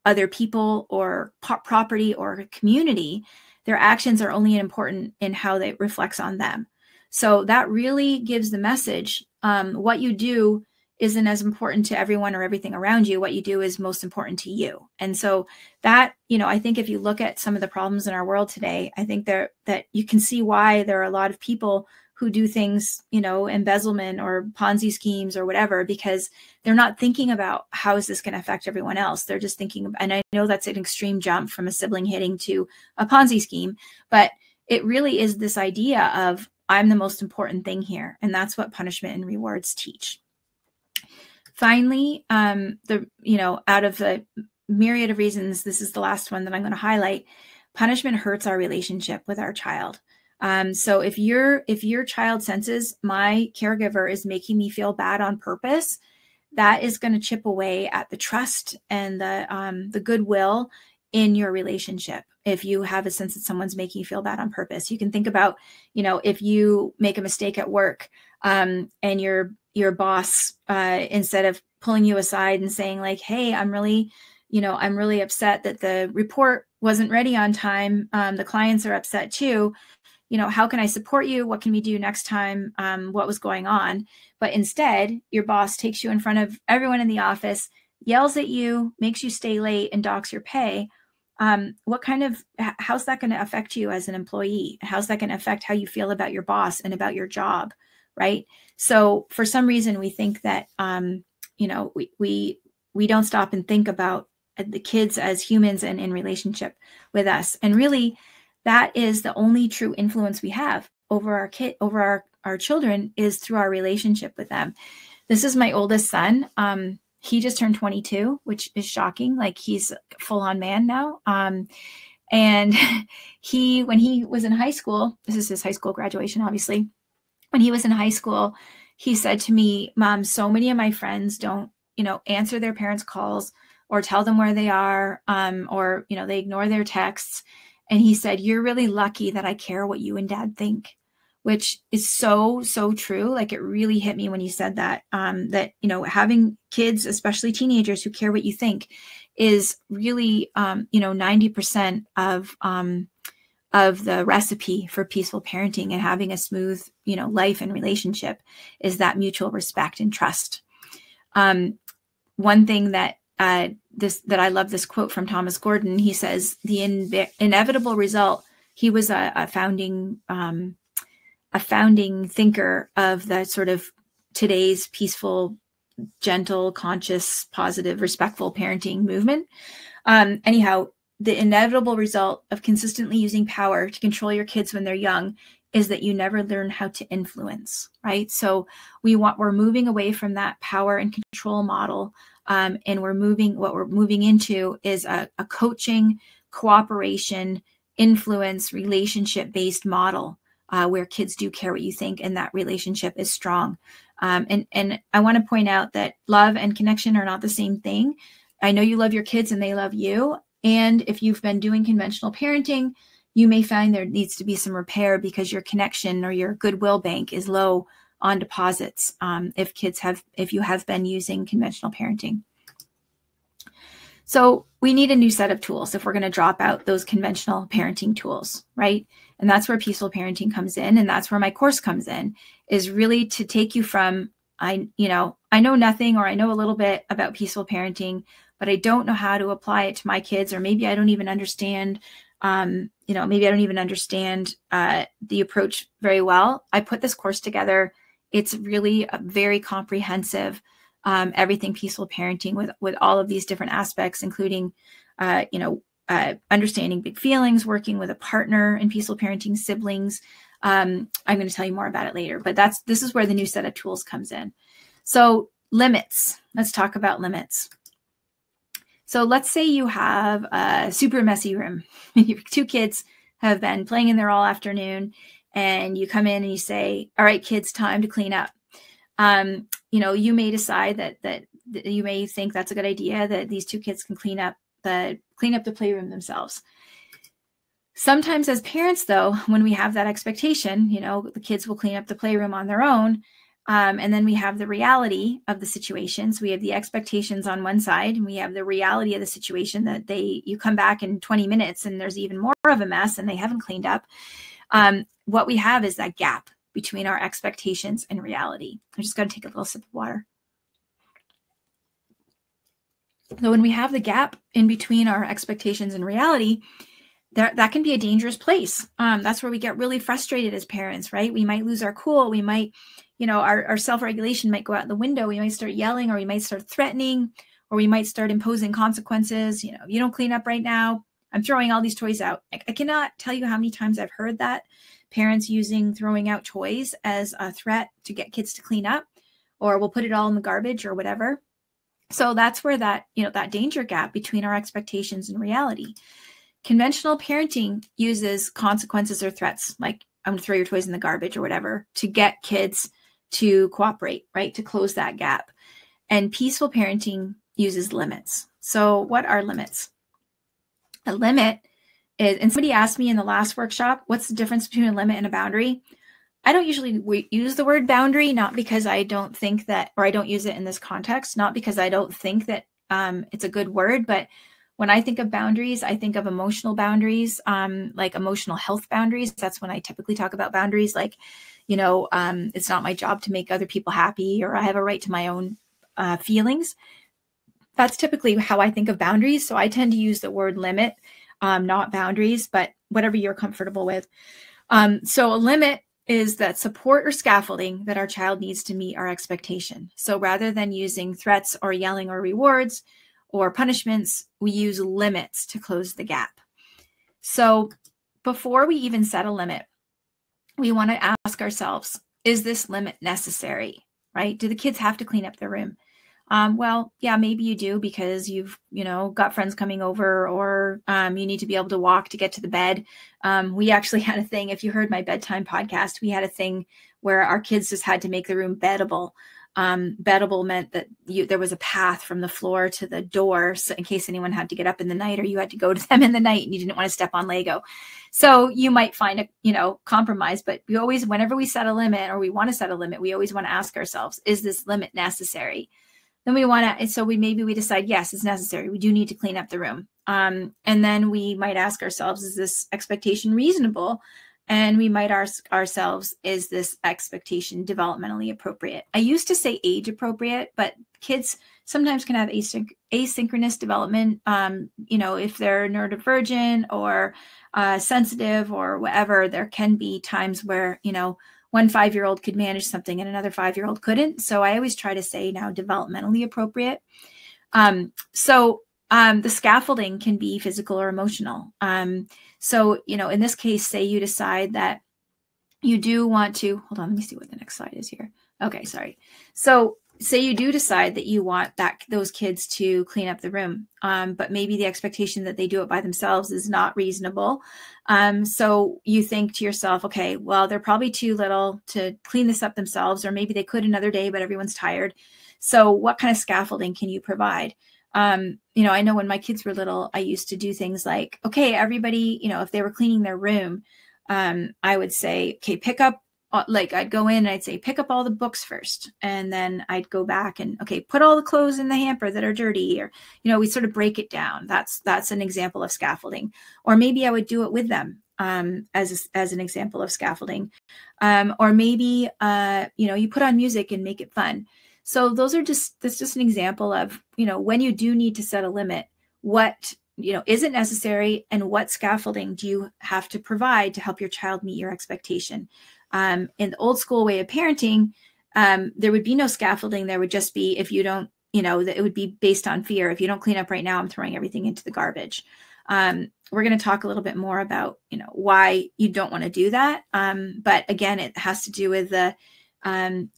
other people or property or community. Their actions are only important in how they reflects on them. So that really gives the message, what you do isn't as important to everyone or everything around you. What you do is most important to you. And so that, I think if you look at some of the problems in our world today, I think that you can see why there are a lot of people who do things, embezzlement or Ponzi schemes or whatever, because they're not thinking about how is this going to affect everyone else. They're just thinking, and I know that's an extreme jump from a sibling hitting to a Ponzi scheme, but it really is this idea of, I'm the most important thing here. And that's what punishment and rewards teach. Finally, out of the myriad of reasons, this is the last one that I'm going to highlight. Punishment hurts our relationship with our child. So if your child senses my caregiver is making me feel bad on purpose, that is going to chip away at the trust and the goodwill in your relationship. If you have a sense that someone's making you feel bad on purpose, you can think about, if you make a mistake at work, and your boss, instead of pulling you aside and saying like, hey, I'm really upset that the report wasn't ready on time. The clients are upset too. How can I support you? What can we do next time? What was going on? But instead, your boss takes you in front of everyone in the office, yells at you, makes you stay late, and docks your pay. How's that going to affect you as an employee? How's that going to affect how you feel about your boss and about your job? Right. So for some reason, we think that, we don't stop and think about the kids as humans and in relationship with us. And really, that is the only true influence we have over our children, is through our relationship with them. This is my oldest son. He just turned 22, which is shocking. Like, he's a full-on man now. And when he was in high school, this is his high school graduation, obviously. When he was in high school, he said to me, Mom, so many of my friends don't, answer their parents' calls or tell them where they are, or, they ignore their texts. And he said, you're really lucky that I care what you and Dad think, which is so, so true. Like, it really hit me when you said that, having kids, especially teenagers, who care what you think is really, 90% of the recipe for peaceful parenting and having a smooth, life and relationship is that mutual respect and trust. One thing that I love this quote from Thomas Gordon. He says, the inevitable result, he was a founding thinker of the sort of today's peaceful, gentle, conscious, positive, respectful parenting movement. Anyhow, the inevitable result of consistently using power to control your kids when they're young is that you never learn how to influence, right? So we're moving away from that power and control model. And what we're moving into is a coaching, cooperation, influence, relationship-based model where kids do care what you think, and that relationship is strong. And I want to point out that love and connection are not the same thing. I know you love your kids and they love you. And if you've been doing conventional parenting, you may find there needs to be some repair because your connection or your goodwill bank is low on deposits if you have been using conventional parenting. So we need a new set of tools if we're going to drop out those conventional parenting tools, right? And that's where peaceful parenting comes in. And that's where my course comes in, is really to take you from, I know nothing, or I know a little bit about peaceful parenting, but I don't know how to apply it to my kids, or maybe I don't even understand, the approach very well. I put this course together. It's really a very comprehensive, everything peaceful parenting with all of these different aspects, including, understanding big feelings, working with a partner in peaceful parenting, siblings. I'm going to tell you more about it later, but this is where the new set of tools comes in. So limits. Let's talk about limits. So let's say you have a super messy room. Your two kids have been playing in there all afternoon, and you come in and you say, all right, kids, time to clean up. You may decide that you may think that's a good idea, that these two kids can clean up the playroom themselves. Sometimes as parents, though, when we have that expectation, the kids will clean up the playroom on their own. And then we have the reality of the situation. So we have the expectations on one side, and we have the reality of the situation that you come back in 20 minutes and there's even more of a mess and they haven't cleaned up. What we have is that gap between our expectations and reality. I just got to take a little sip of water. So when we have the gap in between our expectations and reality, that can be a dangerous place. That's where we get really frustrated as parents, right? We might lose our cool. We might, our self-regulation might go out the window. We might start yelling, or we might start threatening, or we might start imposing consequences. You don't clean up right now, I'm throwing all these toys out. I cannot tell you how many times I've heard that. Parents using throwing out toys as a threat to get kids to clean up, or we'll put it all in the garbage or whatever. So that's where that danger gap between our expectations and reality. Conventional parenting uses consequences or threats, like I'm going to throw your toys in the garbage or whatever, to get kids to cooperate, right? To close that gap. And peaceful parenting uses limits. So what are limits? A limit is, and somebody asked me in the last workshop, what's the difference between a limit and a boundary? I don't usually use the word boundary, not because I don't think that, or I don't use it in this context, not because I don't think that it's a good word, but when I think of boundaries, I think of emotional boundaries, like emotional health boundaries. That's when I typically talk about boundaries, like, it's not my job to make other people happy, or I have a right to my own feelings. That's typically how I think of boundaries. So I tend to use the word limit, not boundaries, but whatever you're comfortable with. So a limit is that support or scaffolding that our child needs to meet our expectation. So rather than using threats or yelling or rewards or punishments, we use limits to close the gap. So before we even set a limit, we want to ask ourselves, is this limit necessary? right? Do the kids have to clean up their room? Well, yeah, maybe you do because you've, got friends coming over, or you need to be able to walk to get to the bed. We actually had a thing, if you heard my bedtime podcast, we had a thing where our kids just had to make the room beddable. Beddable meant that there was a path from the floor to the door, so in case anyone had to get up in the night, or you had to go to them in the night and you didn't want to step on Lego. So you might find a compromise, but we always, whenever we set a limit or we want to set a limit, we always want to ask ourselves, is this limit necessary? Then maybe we decide, yes, it's necessary. We do need to clean up the room. And then we might ask ourselves, is this expectation reasonable? And we might ask ourselves, is this expectation developmentally appropriate? I used to say age appropriate, but kids sometimes can have asynchronous development. If they're neurodivergent or sensitive or whatever, there can be times where, one 5-year-old could manage something and another 5-year-old couldn't. So I always try to say now developmentally appropriate. The scaffolding can be physical or emotional. So, in this case, say you decide that you do want to, hold on, let me see what the next slide is here. Okay, sorry. So say you do decide that you want those kids to clean up the room, but maybe the expectation that they do it by themselves is not reasonable. So you think to yourself, okay, well, they're probably too little to clean this up themselves, or maybe they could another day, but everyone's tired. So what kind of scaffolding can you provide? I know when my kids were little, I used to do things like, okay, everybody, if they were cleaning their room, I would say, okay, pick up, I'd go in and I'd say, pick up all the books first. And then I'd go back and, okay, put all the clothes in the hamper that are dirty, or, we sort of break it down. That's an example of scaffolding. Or maybe I would do it with them, as an example of scaffolding. Or maybe, you put on music and make it fun. So that's just an example of, when you do need to set a limit, what, is it necessary, and what scaffolding do you have to provide to help your child meet your expectation? In the old school way of parenting, there would be no scaffolding. There would just be, if you don't, that it would be based on fear. If you don't clean up right now, I'm throwing everything into the garbage. We're going to talk a little bit more about, why you don't want to do that. But again, it has to do with the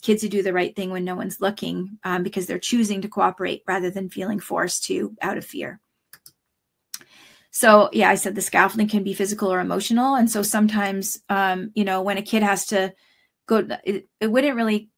kids who do the right thing when no one's looking, because they're choosing to cooperate rather than feeling forced to out of fear. So yeah, I said the scaffolding can be physical or emotional. And so sometimes, when a kid has to go, it wouldn't really,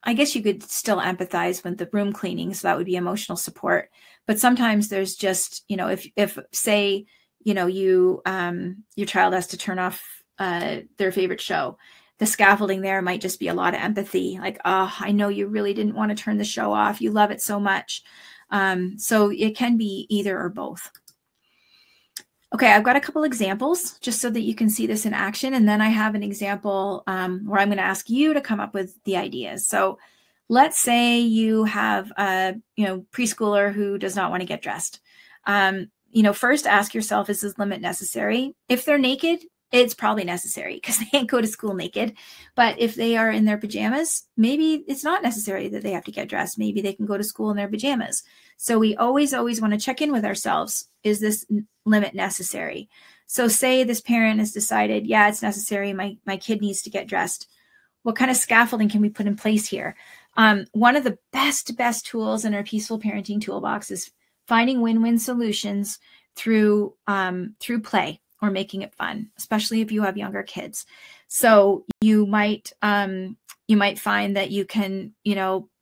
I guess you could still empathize with the room cleaning. So that would be emotional support. But sometimes there's just, if say, your child has to turn off their favorite show, the scaffolding there might just be a lot of empathy. Like, oh, I know you really didn't want to turn the show off. You love it so much. So it can be either or both. Okay, I've got a couple examples just so that you can see this in action. And then I have an example where I'm going to ask you to come up with the ideas. So let's say you have a preschooler who does not want to get dressed. First ask yourself, is this limit necessary? If they're naked, it's probably necessary because they can't go to school naked. But if they are in their pajamas, maybe it's not necessary that they have to get dressed. Maybe they can go to school in their pajamas. So we always want to check in with ourselves. Is this limit necessary? So say this parent has decided, yeah, it's necessary. My kid needs to get dressed. What kind of scaffolding can we put in place here? One of the best tools in our Peaceful Parenting Toolbox is finding win-win solutions through play, or making it fun, especially if you have younger kids. So you might find that you can,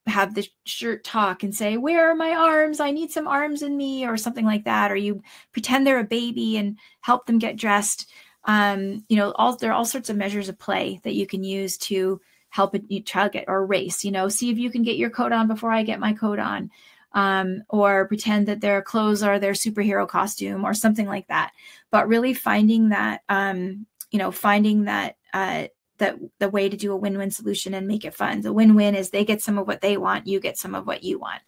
have the shirt talk and say, where are my arms? I need some arms in me, or something like that. Or you pretend they're a baby and help them get dressed. There are all sorts of measures of play that you can use to help a child get, or race, see if you can get your coat on before I get my coat on. Or pretend that their clothes are their superhero costume or something like that. But really finding that, that the way to do a win-win solution and make it fun. The win-win is they get some of what they want, you get some of what you want.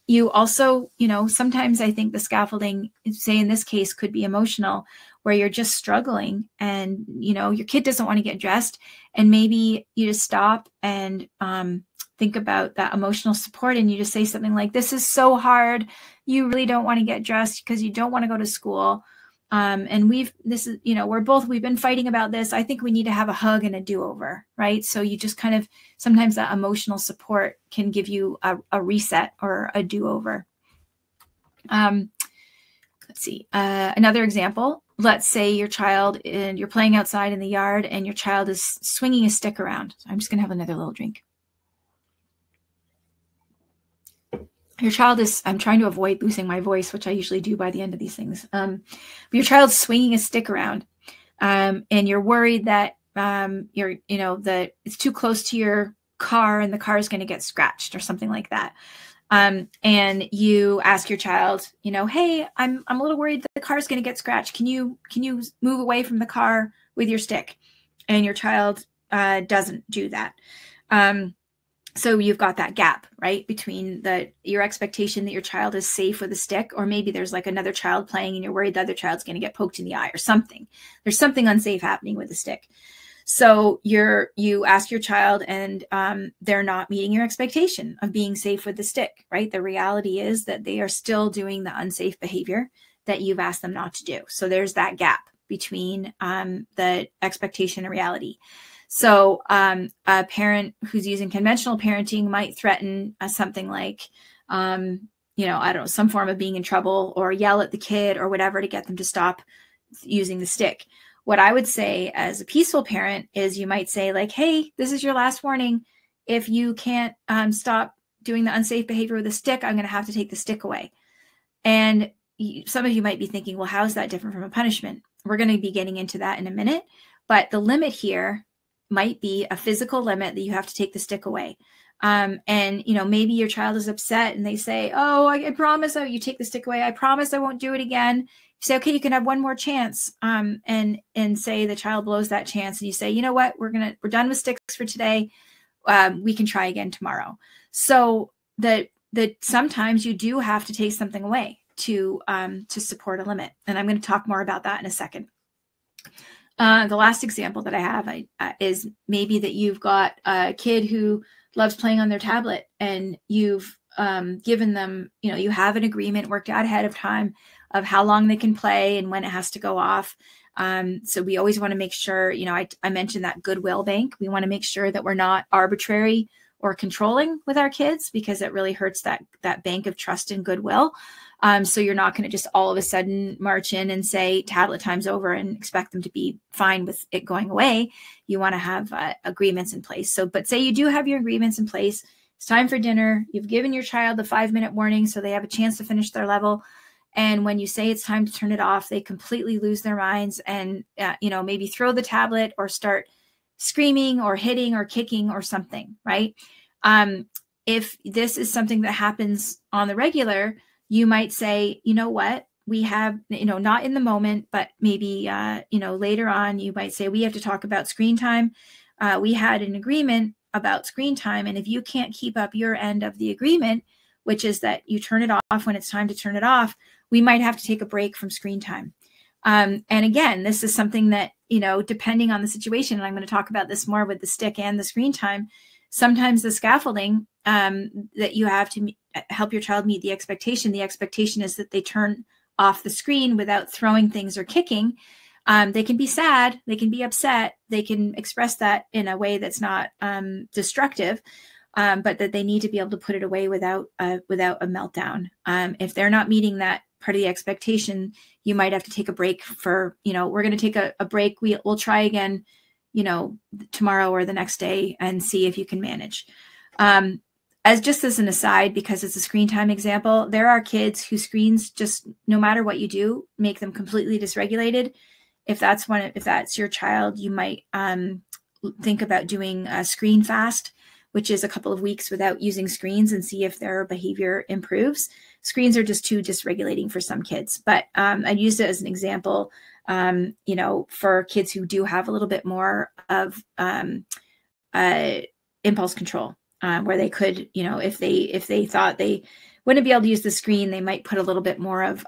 You also, sometimes I think the scaffolding, say in this case, could be emotional, where you're just struggling and, your kid doesn't want to get dressed, and maybe you just stop and, think about that emotional support, and you just say something like, this is so hard. You really don't want to get dressed because you don't want to go to school. And we've been fighting about this. I think we need to have a hug and a do-over, right? So you just kind of, sometimes that emotional support can give you a reset or a do-over. Let's see, another example. Let's say your child, and you're playing outside in the yard and your child is swinging a stick around. So I'm just going to have another little drink. Your child is, I'm trying to avoid losing my voice, which I usually do by the end of these things. But your child's swinging a stick around, and you're worried that that it's too close to your car and the car is going to get scratched or something like that. And you ask your child, hey, I'm a little worried that the car is going to get scratched. Can you move away from the car with your stick? And your child doesn't do that. So you've got that gap, right, between your expectation that your child is safe with a stick, or maybe there's like another child playing and you're worried the other child's going to get poked in the eye or something. There's something unsafe happening with the stick. So you ask your child and they're not meeting your expectation of being safe with the stick, right? The reality is that they are still doing the unsafe behavior that you've asked them not to do. So there's that gap between the expectation and reality. So a parent who's using conventional parenting might threaten something like, I don't know, some form of being in trouble, or yell at the kid or whatever to get them to stop using the stick. What I would say as a peaceful parent is you might say like, hey, this is your last warning. If you can't stop doing the unsafe behavior with a stick, I'm going to have to take the stick away. And some of you might be thinking, well, how is that different from a punishment? We're going to be getting into that in a minute. But the limit here might be a physical limit that you have to take the stick away. And, maybe your child is upset and they say, oh, I promise you take the stick away. I promise I won't do it again. You say, okay, you can have one more chance. And say the child blows that chance. And you say, you know what, we're done with sticks for today. We can try again tomorrow. So that sometimes you do have to take something away to support a limit. And I'm going to talk more about that in a second. The last example that I have is maybe that you've got a kid who loves playing on their tablet, and you've given them, you have an agreement worked out ahead of time of how long they can play and when it has to go off. So we always want to make sure, I mentioned that goodwill bank. We want to make sure that we're not arbitrary or controlling with our kids, because it really hurts that bank of trust and goodwill. So you're not going to just all of a sudden march in and say tablet time's over and expect them to be fine with it going away. You want to have agreements in place. But say you do have your agreements in place. It's time for dinner. You've given your child the 5-minute warning so they have a chance to finish their level. And when you say it's time to turn it off, they completely lose their minds and, maybe throw the tablet or start screaming or hitting or kicking or something, right? If this is something that happens on the regular, you might say, you know what, we have, not in the moment, but maybe, later on, you might say, we have to talk about screen time. We had an agreement about screen time. And if you can't keep up your end of the agreement, which is that you turn it off when it's time to turn it off, we might have to take a break from screen time. And again, this is something that, depending on the situation, and I'm going to talk about this more with the stick and the screen time, sometimes the scaffolding that you have to help your child meet the expectation is that they turn off the screen without throwing things or kicking. They can be sad, they can be upset, they can express that in a way that's not destructive, but that they need to be able to put it away without a meltdown. If they're not meeting that part of the expectation, you might have to take a break for, we're going to take a break. We'll try again, tomorrow or the next day and see if you can manage. As an aside, because it's a screen time example, there are kids whose screens just, no matter what you do, make them completely dysregulated. If that's your child, you might think about doing a screen fast, which is a couple of weeks without using screens, and see if their behavior improves. Screens are just too dysregulating for some kids, but I used it as an example, for kids who do have a little bit more of impulse control, where they could, if they thought they wouldn't be able to use the screen, they might put a little bit more of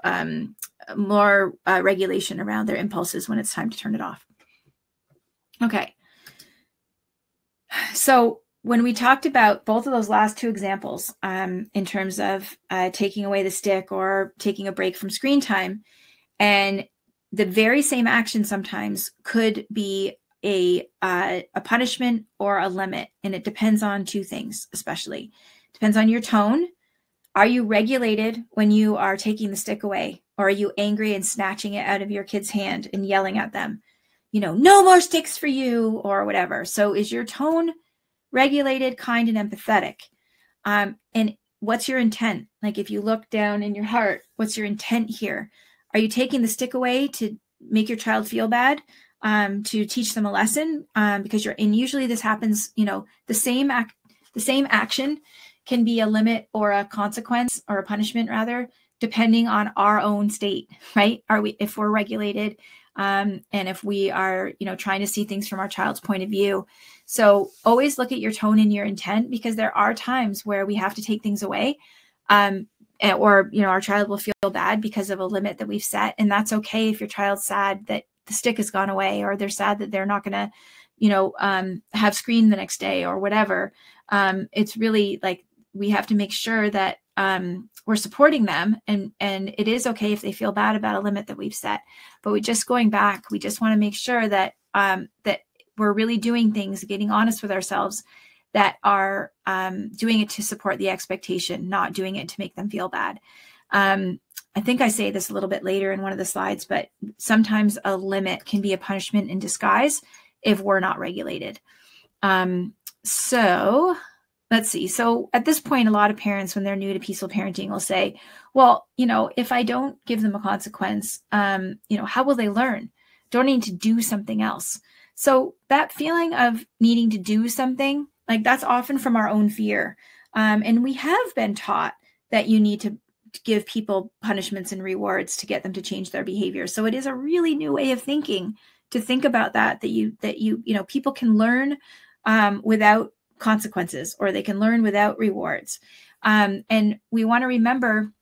regulation around their impulses when it's time to turn it off. Okay. So when we talked about both of those last two examples, in terms of taking away the stick or taking a break from screen time, and the very same action sometimes could be a punishment or a limit. And it depends on two things, especially. Depends on your tone. Are you regulated when you are taking the stick away? Or are you angry and snatching it out of your kid's hand and yelling at them? No more sticks for you, or whatever. So is your tone regulated, kind, and empathetic? And what's your intent? Like, if you look down in your heart, what's your intent here? Are you taking the stick away to make your child feel bad, to teach them a lesson? Because and usually this happens, the same action can be a limit or a consequence, or a punishment rather, depending on our own state, right? If we're regulated, and if we are, trying to see things from our child's point of view. So always look at your tone and your intent, because there are times where we have to take things away, or, our child will feel bad because of a limit that we've set. And that's okay if your child's sad that the stick has gone away, or they're sad that they're not going to, have screen the next day, or whatever. It's really like, we have to make sure that we're supporting them, and it is okay if they feel bad about a limit that we've set. But we just want to make sure that that we're really doing things, getting honest with ourselves, that are doing it to support the expectation, not doing it to make them feel bad. I think I say this a little bit later in one of the slides, but sometimes a limit can be a punishment in disguise if we're not regulated. So let's see. So at this point, a lot of parents, when they're new to peaceful parenting, will say, well, if I don't give them a consequence, how will they learn? Don't need to do something else. So that feeling of needing to do something, like, that's often from our own fear. And we have been taught that you need to give people punishments and rewards to get them to change their behavior. So it is a really new way of thinking, to think about that people can learn without consequences, or they can learn without rewards. And we want to remember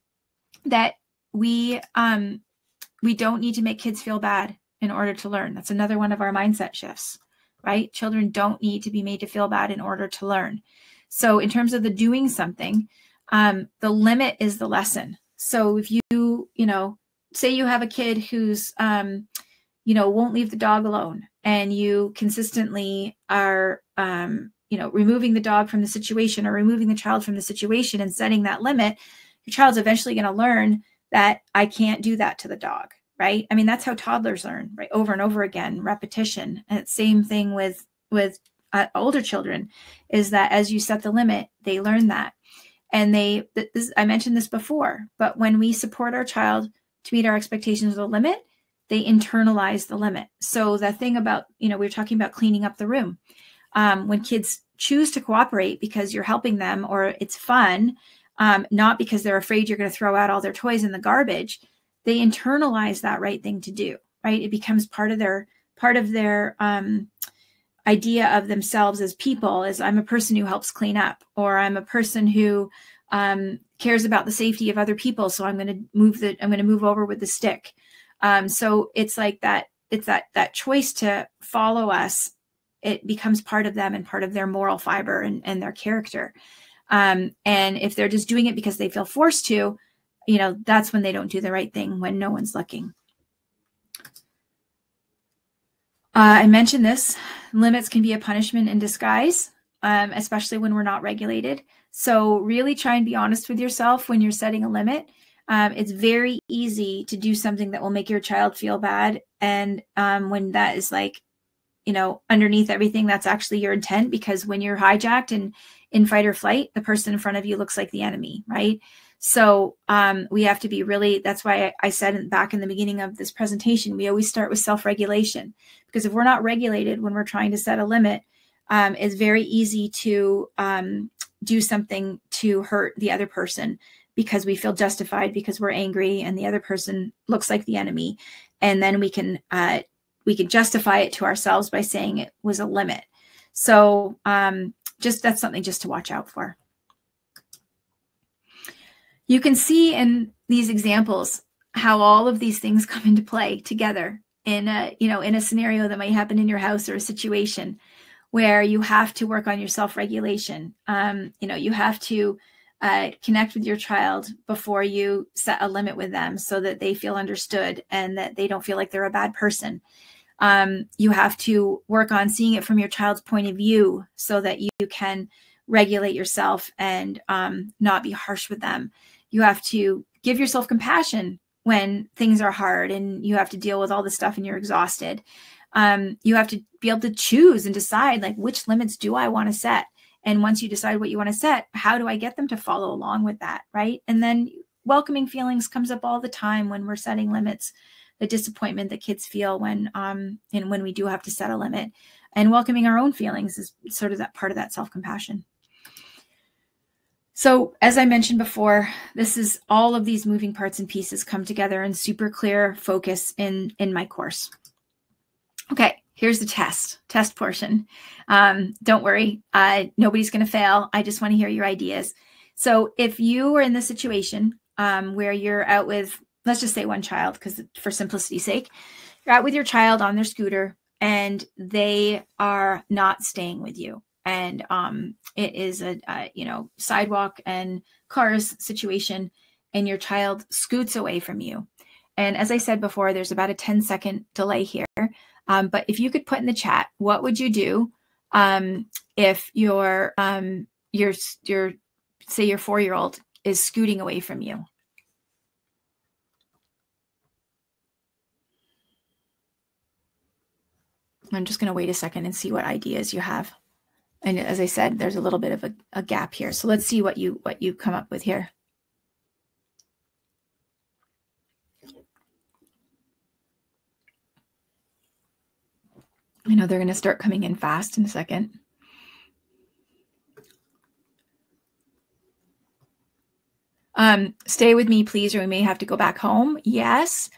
that we don't need to make kids feel bad in order to learn. That's another one of our mindset shifts, right? Children don't need to be made to feel bad in order to learn. So in terms of the doing something, the limit is the lesson. So if you say you have a kid who's, won't leave the dog alone, and you consistently are, removing the dog from the situation, or removing the child from the situation, and setting that limit, your child's eventually going to learn that I can't do that to the dog, right? I mean, that's how toddlers learn, right? Over and over again, repetition. And it's same thing with older children, is that as you set the limit, they learn that. And I mentioned this before, but when we support our child to meet our expectations of the limit, they internalize the limit. So the thing about, we were talking about cleaning up the room. When kids choose to cooperate because you're helping them, or it's fun, not because they're afraid you're going to throw out all their toys in the garbage, they internalize that right thing to do, right? It becomes part of their idea of themselves as people, as I'm a person who helps clean up, or I'm a person who cares about the safety of other people. So I'm going to move over with the stick. So it's like that. It's that choice to follow us. It becomes part of them and part of their moral fiber and their character. And if they're just doing it because they feel forced to, that's when they don't do the right thing, when no one's looking. I mentioned this. Limits can be a punishment in disguise, especially when we're not regulated. So really try and be honest with yourself when you're setting a limit. It's very easy to do something that will make your child feel bad. And when that is underneath everything, that's actually your intent, because when you're hijacked and in fight or flight, the person in front of you looks like the enemy, right? So we have to be really, that's why I said back in the beginning of this presentation, we always start with self-regulation, because if we're not regulated when we're trying to set a limit, it's very easy to do something to hurt the other person because we feel justified, because we're angry and the other person looks like the enemy. And then we can justify it to ourselves by saying it was a limit. So that's something just to watch out for. You can see in these examples how all of these things come into play together in a scenario that might happen in your house, or a situation where you have to work on your self-regulation. You have to connect with your child before you set a limit with them so that they feel understood and that they don't feel like they're a bad person. You have to work on seeing it from your child's point of view so that you can regulate yourself and not be harsh with them. You have to give yourself compassion when things are hard and you have to deal with all this stuff and you're exhausted. You have to be able to choose and decide, like, which limits do I want to set? And once you decide what you want to set, how do I get them to follow along with that, right? And then welcoming feelings comes up all the time when we're setting limits. The disappointment that kids feel when and when we do have to set a limit, and welcoming our own feelings is sort of that part of that self-compassion. So as I mentioned before, this is all of these moving parts and pieces come together in super clear focus in my course. Okay, here's the test portion. Don't worry, nobody's going to fail. I just want to hear your ideas. So if you are in the situation where you're out with, let's just say one child, because for simplicity's sake, you're out with your child on their scooter and they are not staying with you. And it is a sidewalk and cars situation, and your child scoots away from you. And as I said before, there's about a 10-second delay here. But if you could put in the chat, what would you do if your say your 4-year-old is scooting away from you? I'm just going to wait a second and see what ideas you have. And as I said, there's a little bit of a gap here. So let's see what you come up with here. I know they're going to start coming in fast in a second. Stay with me, please, or we may have to go back home. Yes.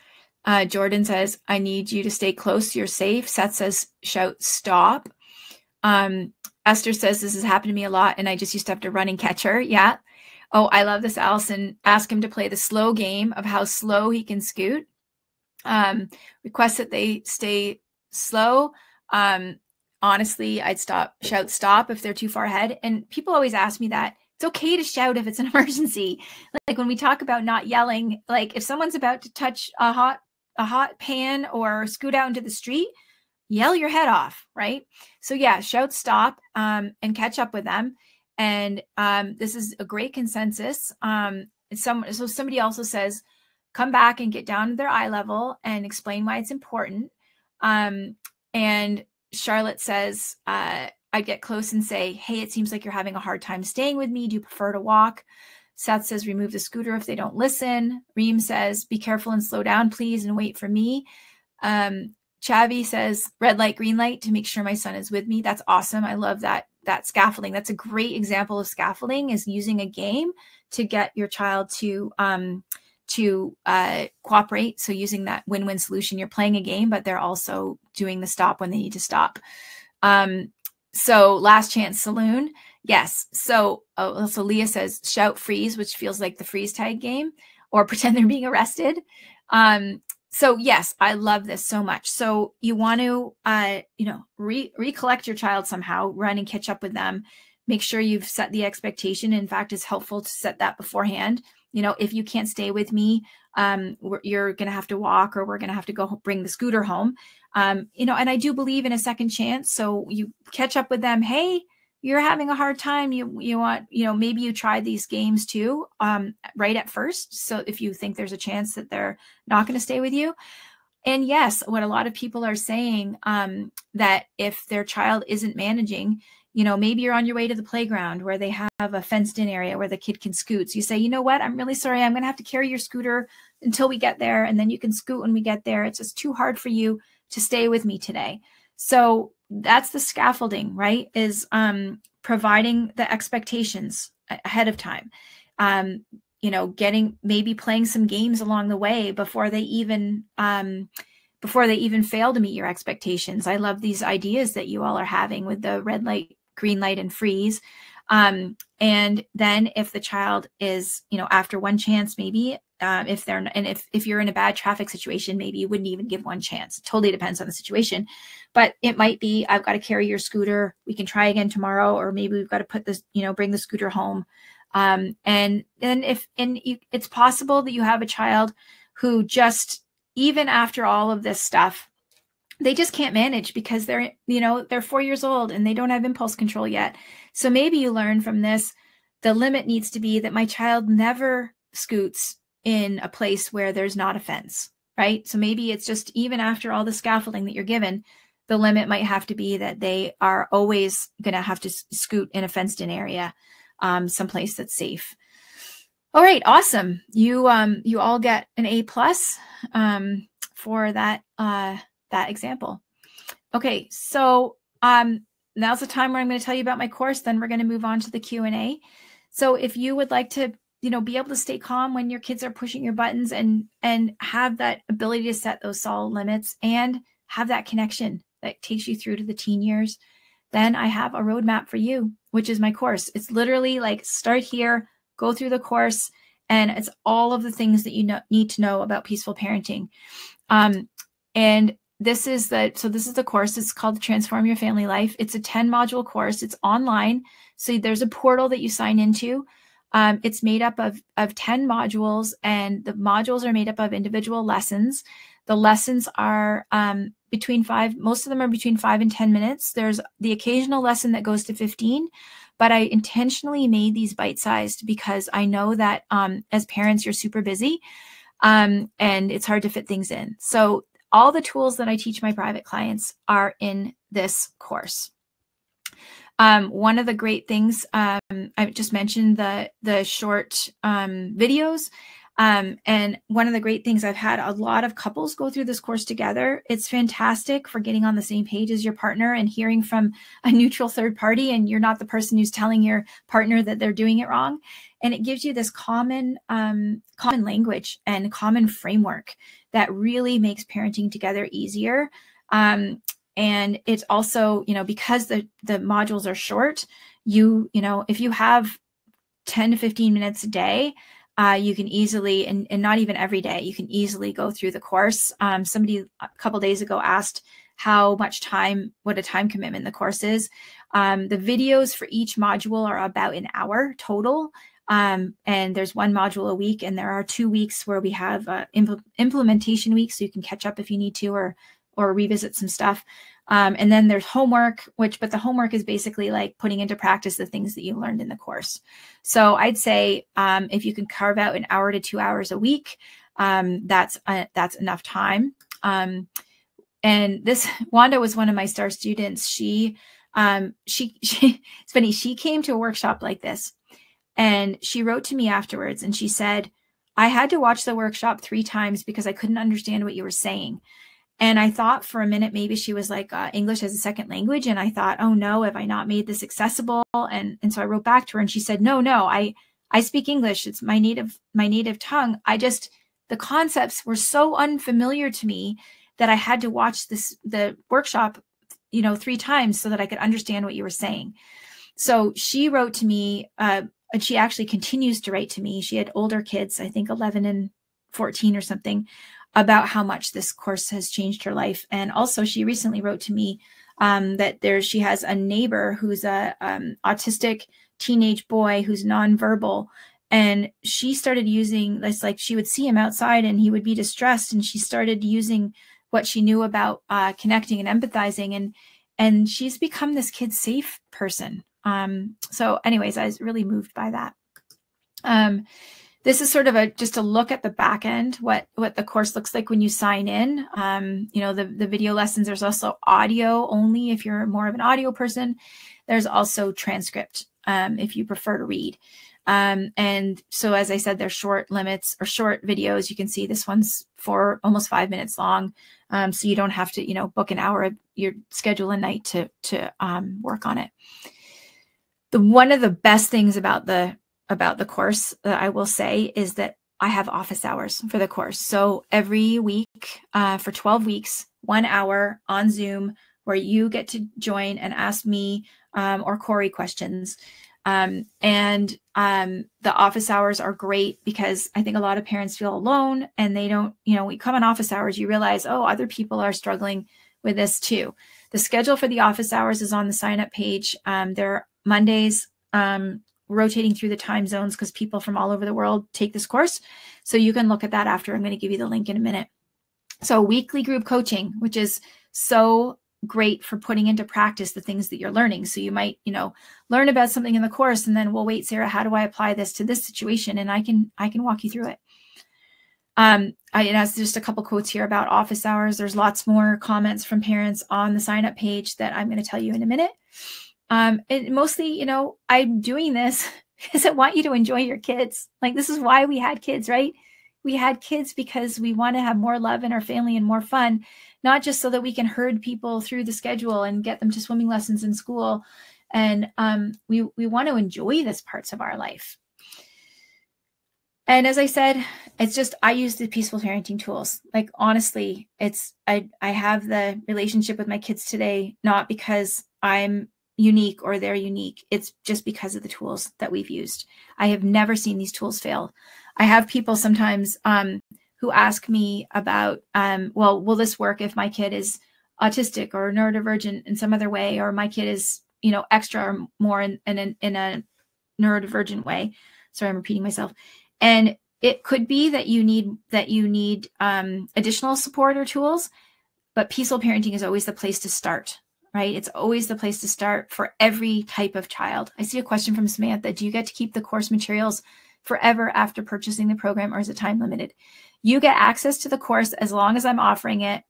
Jordan says, I need you to stay close. You're safe. Seth says, shout, stop. Esther says, this has happened to me a lot, and I just used to have to run and catch her. Yeah. Oh, I love this, Allison. Ask him to play the slow game of how slow he can scoot. Request that they stay slow. Honestly, I'd shout stop if they're too far ahead. And people always ask me that. It's okay to shout if it's an emergency. Like when we talk about not yelling, like if someone's about to touch a hot pan or scoot out into the street, yell your head off, right? So yeah, shout stop and catch up with them. And this is a great consensus. So somebody also says, come back and get down to their eye level and explain why it's important. And Charlotte says, I'd get close and say, hey, it seems like you're having a hard time staying with me. Do you prefer to walk? Seth says, remove the scooter if they don't listen. Reem says, be careful and slow down, please, and wait for me. Chavi says, red light, green light to make sure my son is with me. That's awesome. I love that scaffolding. That's a great example of scaffolding, is using a game to get your child to cooperate. So using that win-win solution, you're playing a game, but they're also doing the stop when they need to stop. So last chance saloon. Yes. So Leah says, shout freeze, which feels like the freeze tag game, or pretend they're being arrested. So yes, I love this so much. So you want to, recollect your child somehow, run and catch up with them. Make sure you've set the expectation. In fact, it's helpful to set that beforehand. If you can't stay with me, you're going to have to walk, or we're going to have to go bring the scooter home. And I do believe in a second chance. So you catch up with them. Hey, you're having a hard time. You want, maybe you tried these games too, right at first. So if you think there's a chance that they're not going to stay with you. And yes, what a lot of people are saying, that if their child isn't managing, maybe you're on your way to the playground where they have a fenced in area where the kid can scoot. So you say, you know what, I'm really sorry. I'm going to have to carry your scooter until we get there. And then you can scoot when we get there. It's just too hard for you to stay with me today. So that's the scaffolding, right? Is providing the expectations ahead of time. Maybe playing some games along the way before they even fail to meet your expectations. I love these ideas that you all are having with the red light, green light, and freeze. And then if the child is, after one chance, maybe if you're in a bad traffic situation, maybe you wouldn't even give one chance. It totally depends on the situation, but it might be, I've got to carry your scooter. We can try again tomorrow, or maybe we've got to put this, bring the scooter home. And it's possible that you have a child who just, even after all of this stuff, they just can't manage because they're 4 years old and they don't have impulse control yet. So maybe you learn from this, the limit needs to be that my child never scoots in a place where there's not a fence, right? So maybe it's just, even after all the scaffolding that you're given, the limit might have to be that they are always going to have to scoot in a fenced in area, someplace that's safe. All right, awesome. You all get an A+ for that example. Okay, so now's the time where I'm going to tell you about my course. Then we're going to move on to the Q&A. So if you would like to, be able to stay calm when your kids are pushing your buttons and have that ability to set those solid limits and have that connection that takes you through to the teen years, then I have a roadmap for you, which is my course. It's literally like start here, go through the course, and it's all of the things that you need to know about peaceful parenting. And this is the course. It's called Transform Your Family Life. It's a 10-module course. It's online. So there's a portal that you sign into. It's made up of 10 modules, and the modules are made up of individual lessons. The lessons are most of them are between 5 and 10 minutes. There's the occasional lesson that goes to 15, but I intentionally made these bite-sized because I know that as parents, you're super busy and it's hard to fit things in. So all the tools that I teach my private clients are in this course. One of the great things, I just mentioned the short videos. And one of the great things, I've had a lot of couples go through this course together. It's fantastic for getting on the same page as your partner and hearing from a neutral third party, and you're not the person who's telling your partner that they're doing it wrong. And it gives you this common language and common framework that really makes parenting together easier. And it's also, because the modules are short, if you have 10 to 15 minutes a day, you can easily, and not even every day, you can easily go through the course. Somebody a couple days ago asked what a time commitment the course is. The videos for each module are about an hour total. And there's one module a week, and there are 2 weeks where we have implementation weeks, so you can catch up if you need to, or revisit some stuff. And then there's homework, but the homework is basically like putting into practice the things that you learned in the course. So I'd say if you can carve out an hour to 2 hours a week, that's enough time. And this Wanda was one of my star students. It's funny. She came to a workshop like this, and she wrote to me afterwards, and she said, I had to watch the workshop 3 times because I couldn't understand what you were saying. And I thought for a minute, maybe she was like English as a second language. And I thought, oh no, have I not made this accessible? And so I wrote back to her, and she said, no, I speak English. It's my native tongue. The concepts were so unfamiliar to me that I had to watch the workshop, 3 times so that I could understand what you were saying. So she wrote to me, and she actually continues to write to me. She had older kids, I think 11 and 14 or something, about how much this course has changed her life. And also she recently wrote to me that she has a neighbor who's a autistic teenage boy who's nonverbal. And she started using this, like she would see him outside and he would be distressed. And she started using what she knew about connecting and empathizing. And she's become this kid safe person. So anyways, I was really moved by that. This is sort of just a look at the back end, what the course looks like when you sign in. The video lessons, there's also audio only if you're more of an audio person. There's also transcript if you prefer to read. And so, as I said, they're short limits or short videos. You can see this one's almost 5 minutes long. So you don't have to, book an hour of your schedule a night to work on it. One of the best things about the course that I will say is that I have office hours for the course. So every week for 12 weeks, 1 hour on Zoom where you get to join and ask me or Corey questions. And the office hours are great because I think a lot of parents feel alone and they don't, we come on office hours, you realize, oh, other people are struggling with this too. The schedule for the office hours is on the sign up page. They're Mondays rotating through the time zones because people from all over the world take this course. So you can look at that after. I'm going to give you the link in a minute. So weekly group coaching, which is so great for putting into practice the things that you're learning. So you might, learn about something in the course and then, well, wait, Sarah, how do I apply this to this situation? And I can walk you through it. And as just a couple quotes here about office hours, there's lots more comments from parents on the sign up page that I'm going to tell you in a minute. And mostly, I'm doing this because I want you to enjoy your kids. Like, this is why we had kids, right? We had kids because we want to have more love in our family and more fun, not just so that we can herd people through the schedule and get them to swimming lessons in school. And we want to enjoy these parts of our life. And as I said, it's just, I use the peaceful parenting tools. Like, honestly, I have the relationship with my kids today, not because I'm unique or they're unique. It's just because of the tools that we've used. I have never seen these tools fail. I have people sometimes who ask me about, well, will this work if my kid is autistic or neurodivergent in some other way, or my kid is, extra or more in a neurodivergent way. Sorry, I'm repeating myself. And it could be that you need additional support or tools, but peaceful parenting is always the place to start, right? It's always the place to start for every type of child. I see a question from Samantha. Do you get to keep the course materials forever after purchasing the program, or is it time limited? You get access to the course as long as I'm offering it.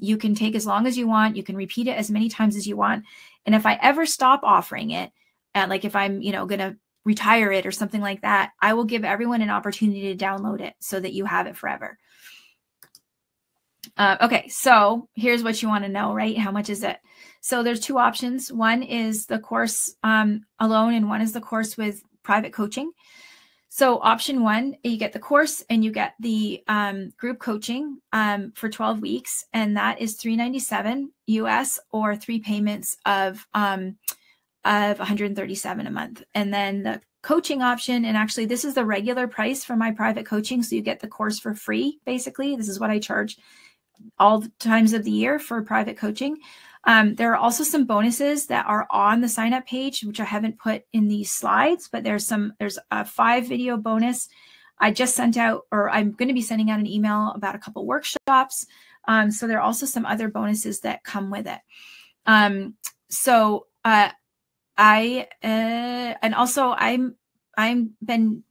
You can take as long as you want. You can repeat it as many times as you want. And if I ever stop offering it, like if I'm, going to retire it or something like that, I will give everyone an opportunity to download it so that you have it forever. Okay, so here's what you want to know, right? How much is it? So there's two options. One is the course alone, and one is the course with private coaching. So option one, you get the course and you get the group coaching for 12 weeks, and that is $397 US, or 3 payments of $137 a month. And then the coaching option, and actually this is the regular price for my private coaching, so you get the course for free. Basically, this is what I charge all the times of the year for private coaching. There are also some bonuses that are on the sign up page, which I haven't put in these slides, but there's a 5 video bonus. I just sent out, or I'm going to be sending out an email about a couple workshops. So there are also some other bonuses that come with it. And also I'm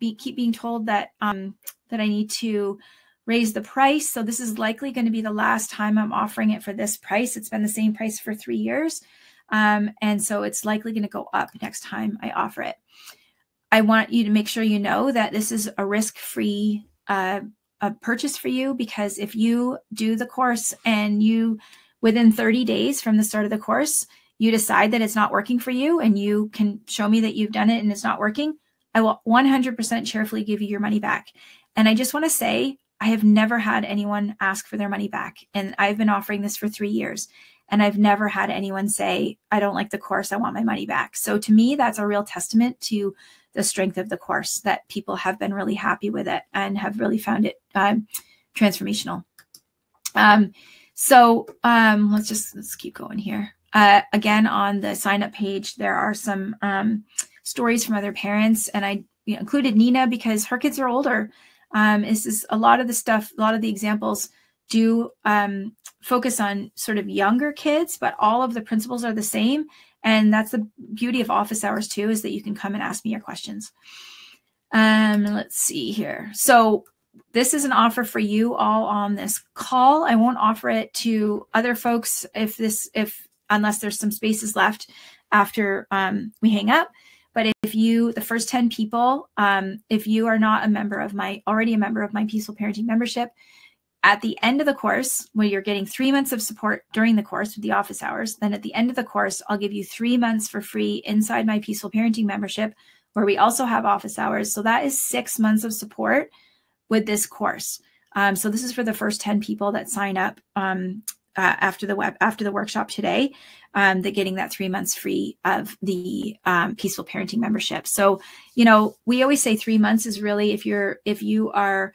keep being told that that I need to raise the price. So this is likely going to be the last time I'm offering it for this price. It's been the same price for 3 years. And so it's likely going to go up next time I offer it. I want you to make sure you know that this is a risk-free purchase for you, because if you do the course and within 30 days from the start of the course, you decide that it's not working for you and you can show me that you've done it and it's not working, I will 100% cheerfully give you your money back. And I just want to say, I have never had anyone ask for their money back. And I've been offering this for 3 years, and I've never had anyone say, I don't like the course, I want my money back. So to me, that's a real testament to the strength of the course, that people have been really happy with it and have really found it transformational. Let's keep going here. Again, on the sign up page, there are some stories from other parents, and I included Nina because her kids are older. This is a lot of the stuff, a lot of the examples do focus on sort of younger kids, but all of the principles are the same. And that's the beauty of office hours too, is that you can come and ask me your questions. Let's see here. So this is an offer for you all on this call. I won't offer it to other folks unless there's some spaces left after we hang up. But if the first 10 people, if you are not already a member of my Peaceful Parenting membership, at the end of the course, where you're getting 3 months of support during the course with the office hours, then at the end of the course, I'll give you 3 months for free inside my Peaceful Parenting membership, where we also have office hours. So that is 6 months of support with this course. So this is for the first 10 people that sign up after the workshop today, that getting that 3 months free of the Peaceful Parenting membership. So, we always say 3 months is really if you are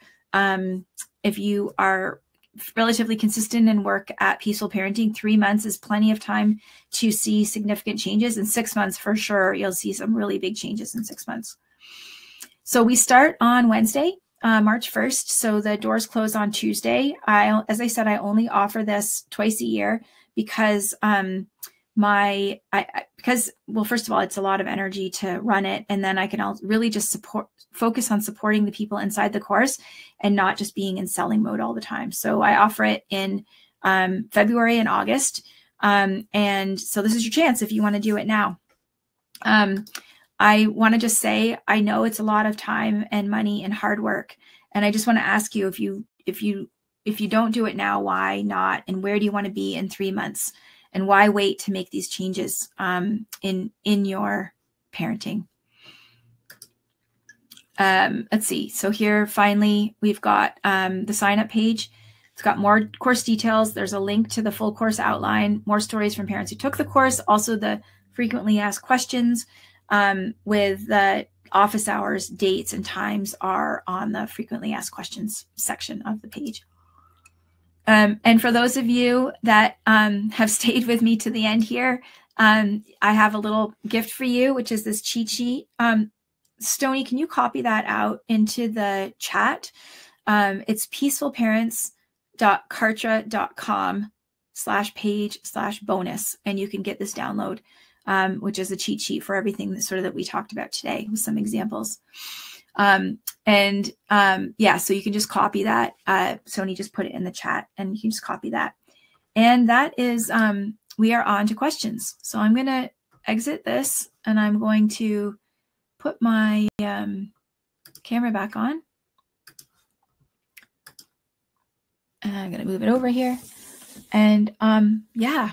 relatively consistent and work at Peaceful Parenting, 3 months is plenty of time to see significant changes. In 6 months, for sure, you'll see some really big changes in 6 months. So we start on Wednesday, March 1st. So the doors close on Tuesday. As I said, I only offer this twice a year because well, first of all, it's a lot of energy to run it. And then I can really just focus on supporting the people inside the course and not just being in selling mode all the time. So I offer it in February and August. And so this is your chance if you want to do it now. I want to just say, I know it's a lot of time and money and hard work. And I just want to ask you, if you don't do it now, why not? And where do you want to be in 3 months? And why wait to make these changes in your parenting? Let's see. So here, finally, we've got the sign-up page. It's got more course details. There's a link to the full course outline, more stories from parents who took the course, also the frequently asked questions with the office hours, dates, and times are on the frequently asked questions section of the page. And for those of you that have stayed with me to the end here, I have a little gift for you, which is this cheat sheet. Stony, can you copy that out into the chat? It's peacefulparents.kartra.com/page/bonus, and you can get this download, which is a cheat sheet for everything that we talked about today with some examples. Yeah, so you can just copy that. Sony just put it in the chat and you can just copy that. And that is, we are on to questions. So I'm going to exit this and I'm going to put my camera back on. And I'm going to move it over here. And yeah,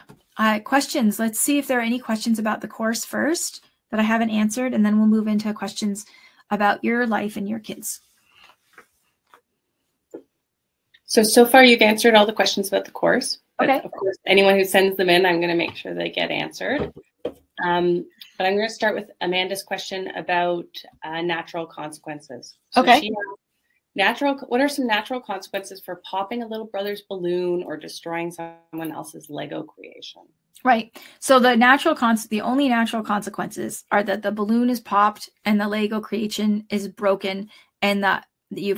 questions. Let's see if there are any questions about the course first that I haven't answered, and then we'll move into questions about your life and your kids. So far you've answered all the questions about the course. But okay. Of course, anyone who sends them in, I'm going to make sure they get answered. But I'm going to start with Amanda's question about natural consequences. So okay. What are some natural consequences for popping a little brother's balloon or destroying someone else's Lego creation? Right. So the only natural consequences are that the balloon is popped and the Lego creation is broken, and that the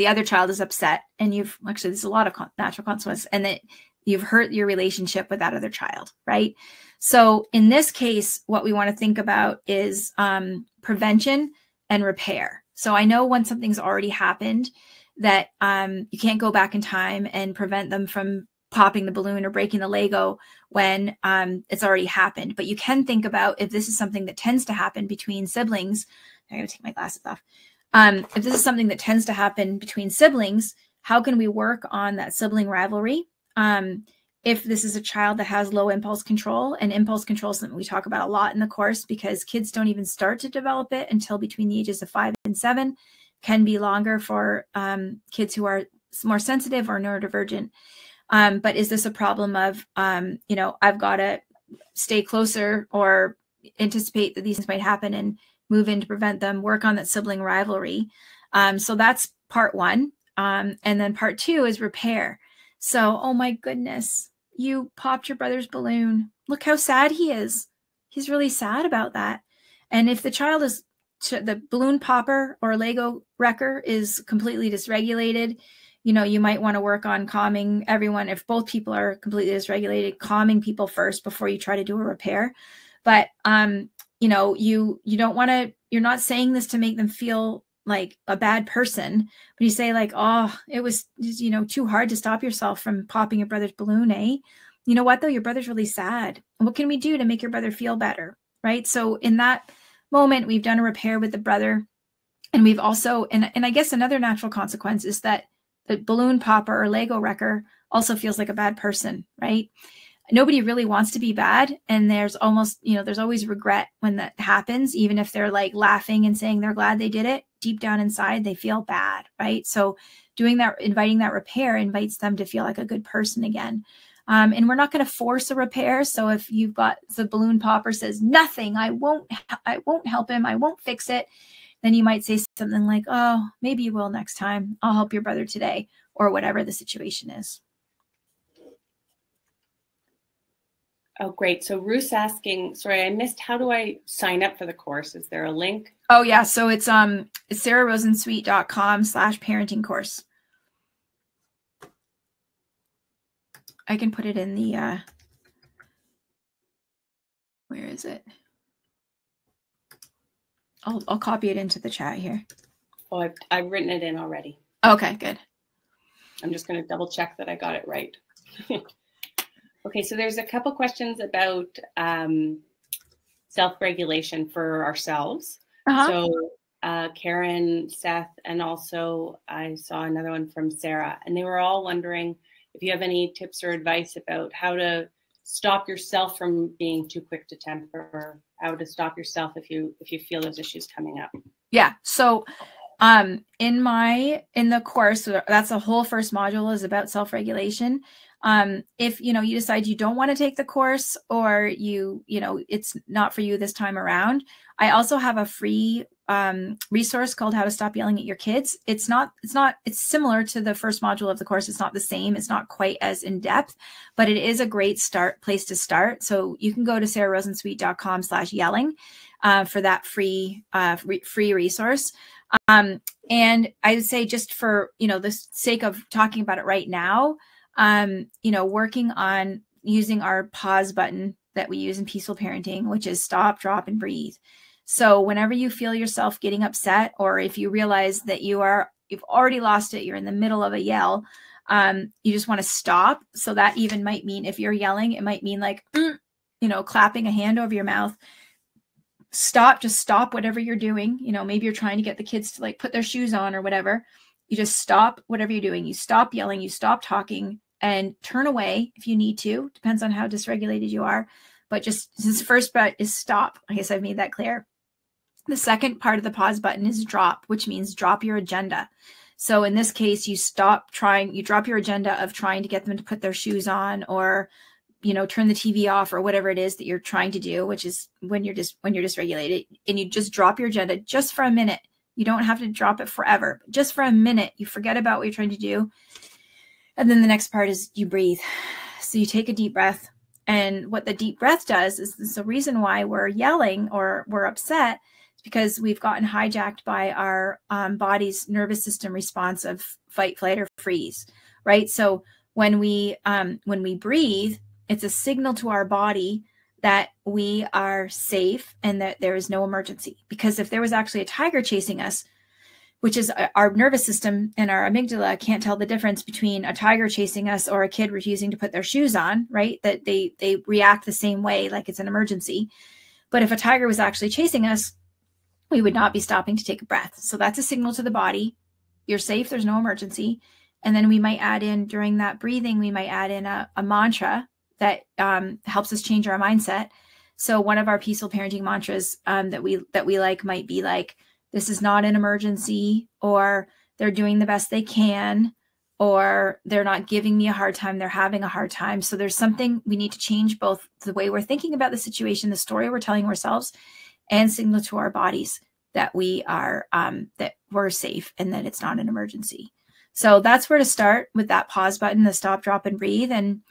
other child is upset, and there's a lot of natural consequences, and that you've hurt your relationship with that other child. Right. So in this case, what we want to think about is prevention and repair. So I know when something's already happened that you can't go back in time and prevent them from popping the balloon or breaking the Lego when it's already happened. But you can think about if this is something that tends to happen between siblings. I gotta take my glasses off. If this is something that tends to happen between siblings, how can we work on that sibling rivalry? If this is a child that has low impulse control, and impulse control is something we talk about a lot in the course because kids don't even start to develop it until between the ages of 5 and 7, can be longer for kids who are more sensitive or neurodivergent. But is this a problem of, I've got to stay closer or anticipate that these things might happen and move in to prevent them, work on that sibling rivalry. So that's part one. And then part two is repair. So, oh my goodness, you popped your brother's balloon. Look how sad he is. He's really sad about that. And if the child is, the balloon popper or Lego wrecker is completely dysregulated, you might want to work on calming everyone. If both people are completely dysregulated, calming people first before you try to do a repair. But, you don't want to, you're not saying this to make them feel like a bad person, but you say like, oh, it was, too hard to stop yourself from popping your brother's balloon, eh? You know what though? Your brother's really sad. What can we do to make your brother feel better? Right. So in that moment, we've done a repair with the brother. And we've also, and I guess another natural consequence is that the balloon popper or Lego wrecker also feels like a bad person, right? Nobody really wants to be bad. And there's almost, there's always regret when that happens, even if they're like laughing and saying they're glad they did it. Deep down inside, they feel bad, right? So doing that, inviting that repair invites them to feel like a good person again. And we're not going to force a repair. So if you've got the balloon popper says nothing, I won't help him, I won't fix it, then you might say something like, oh, maybe you will next time. I'll help your brother today. or whatever the situation is. Oh, great. So Ruth's asking, sorry, I missed, how do I sign up for the course? Is there a link? Oh yeah. So it's sararosensweet.com/parenting course. I can put it in the, where is it? I'll copy it into the chat here. Oh, I've written it in already. Okay, good. I'm just going to double check that I got it right. Okay, so there's a couple questions about self-regulation for ourselves. So Karen, Seth, and also I saw another one from Sarah, and they were all wondering if you have any tips or advice about how to stop yourself from being too quick to temper, or how to stop yourself if you feel those issues coming up. Yeah. So in the course, that's the whole first module is about self-regulation. If you decide you don't want to take the course, or it's not for you this time around, I also have a free resource called How to Stop Yelling at Your Kids. It's similar to the first module of the course. It's not the same. It's not quite as in depth, but it is a great place to start. So you can go to sararosensweet.com/yelling for that free resource. And I would say, just for the sake of talking about it right now, working on using our pause button that we use in peaceful parenting, which is stop, drop, and breathe. So whenever you feel yourself getting upset, or if you realize that you've already lost it, you're in the middle of a yell, you just want to stop. So that even might mean, if you're yelling, it might mean like, clapping a hand over your mouth. Just stop whatever you're doing. Maybe you're trying to get the kids to like put their shoes on or whatever. You just stop whatever you're doing. You stop yelling, you stop talking, and turn away if you need to. Depends on how dysregulated you are. But just this first part is stop. I guess I've made that clear. The second part of the pause button is drop, which means drop your agenda. So in this case, you drop your agenda of trying to get them to put their shoes on, or turn the TV off, or whatever it is that you're trying to do, which is when you're dysregulated, and you just drop your agenda just for a minute. You don't have to drop it forever, but just for a minute, you forget about what you're trying to do. And then the next part is you breathe. So you take a deep breath. And what the deep breath does is the reason why we're yelling or we're upset is because we've gotten hijacked by our body's nervous system response of fight, flight, or freeze, right? So when we breathe, it's a signal to our body that we are safe and that there is no emergency. Because if there was actually a tiger chasing us, which is our nervous system and our amygdala can't tell the difference between a tiger chasing us or a kid refusing to put their shoes on, right? That they react the same way, like it's an emergency. But if a tiger was actually chasing us, we would not be stopping to take a breath. So that's a signal to the body. You're safe. There's no emergency. And then we might add in, during that breathing, we might add in a mantra that helps us change our mindset. So one of our peaceful parenting mantras that we like might be like, this is not an emergency, or they're doing the best they can, or they're not giving me a hard time, they're having a hard time. So there's something we need to change, both the way we're thinking about the situation, the story we're telling ourselves, and signal to our bodies that we are that we're safe and that it's not an emergency. So that's where to start, with that pause button, the stop, drop, and breathe. And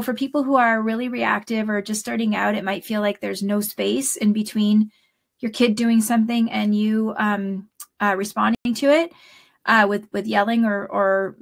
for people who are really reactive or just starting out, it might feel like there's no space in between your kid doing something and you responding to it with yelling or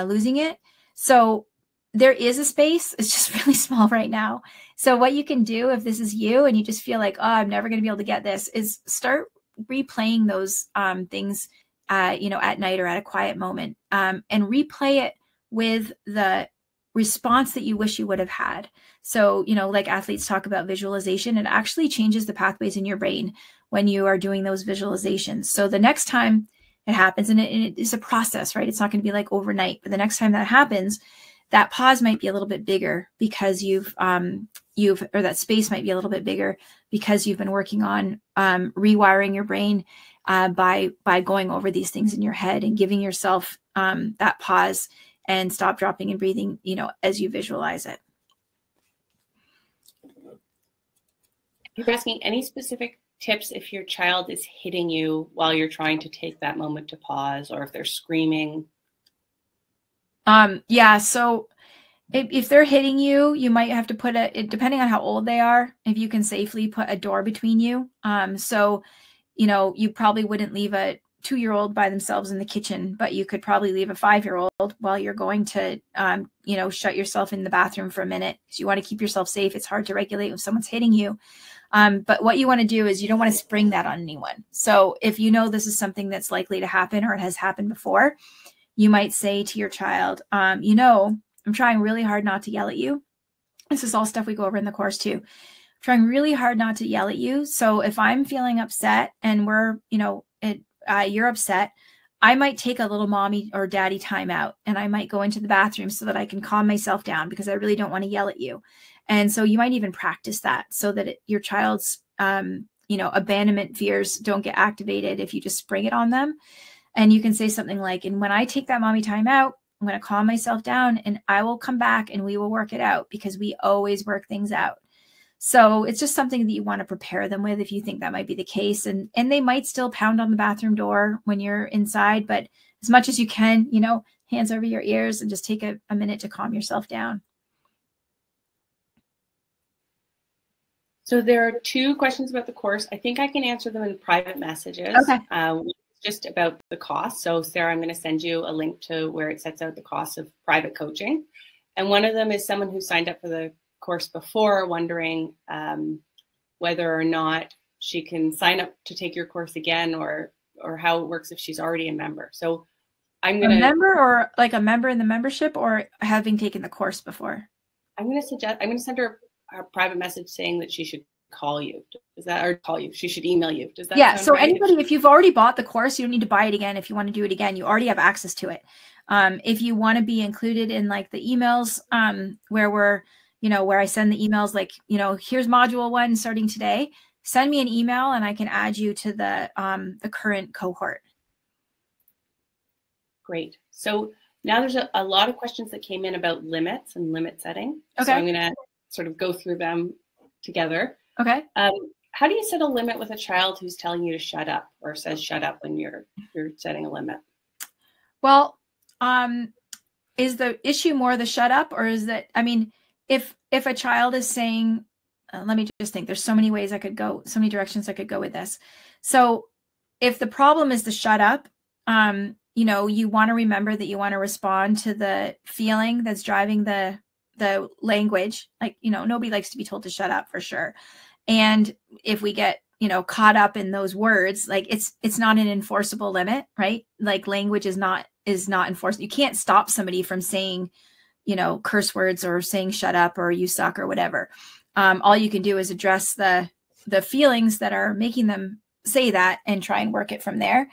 losing it. So there is a space. It's just really small right now. So what you can do, if this is you and you just feel like, oh, I'm never going to be able to get this, is start replaying those things, at night or at a quiet moment, and replay it with the response that you wish you would have had. So, like athletes talk about visualization, it actually changes the pathways in your brain when you are doing those visualizations. So the next time it happens, and it is a process, right? It's not going to be like overnight, but the next time that happens, that pause might be a little bit bigger because or that space might be a little bit bigger because you've been working on rewiring your brain by going over these things in your head and giving yourself that pause and stop, dropping, and breathing, as you visualize it. You're asking any specific tips if your child is hitting you while you're trying to take that moment to pause, or if they're screaming? Yeah. So if they're hitting you, you might have to put depending on how old they are, if you can safely put a door between you. So, you probably wouldn't leave a 2-year-old by themselves in the kitchen, but you could probably leave a 5-year-old while you're going to, shut yourself in the bathroom for a minute, because you want to keep yourself safe. It's hard to regulate when someone's hitting you. But what you want to do is you don't want to spring that on anyone. So if you know this is something that's likely to happen or it has happened before, you might say to your child, I'm trying really hard not to yell at you. This is all stuff we go over in the course too. I'm trying really hard not to yell at you. So if I'm feeling upset and you're upset, I might take a little mommy or daddy time out, and I might go into the bathroom so that I can calm myself down, because I really don't want to yell at you. And so you might even practice that so that your child's, abandonment fears don't get activated if you just spring it on them. And you can say something like, and when I take that mommy time out, I'm going to calm myself down and I will come back and we will work it out, because we always work things out. So it's just something that you want to prepare them with if you think that might be the case. And they might still pound on the bathroom door when you're inside, but as much as you can, hands over your ears, and just take a minute to calm yourself down. So there are 2 questions about the course. I think I can answer them in private messages. Okay. Just about the cost. So Sarah, I'm going to send you a link to where it sets out the cost of private coaching. And one of them is someone who signed up for the course before, wondering whether or not she can sign up to take your course again, or how it works if she's already a member. So I'm going to... A member, or like a member in the membership, or having taken the course before? I'm going to send her a private message saying that she should call you. She should email you. Does that sound so right? Anybody, if you've already bought the course, you don't need to buy it again. If you want to do it again, you already have access to it. If you want to be included in like the emails, where I send the emails, like, here's module 1 starting today, send me an email and I can add you to the current cohort. Great. So now there's a lot of questions that came in about limits and limit setting. Okay. So I'm going to sort of go through them together. Okay. How do you set a limit with a child who's telling you to shut up, or says shut up when you're setting a limit? Well, is the issue more the shut up, or is that, if a child is saying, let me just think, there's so many ways I could go, so many directions I could go with this. So if the problem is the shut up, you want to remember that you want to respond to the feeling that's driving the language. Like, nobody likes to be told to shut up, for sure. And if we get, caught up in those words, like it's not an enforceable limit, right? Like language is not enforced. You can't stop somebody from saying, curse words, or saying shut up, or you suck, or whatever. All you can do is address the feelings that are making them say that and try and work it from there.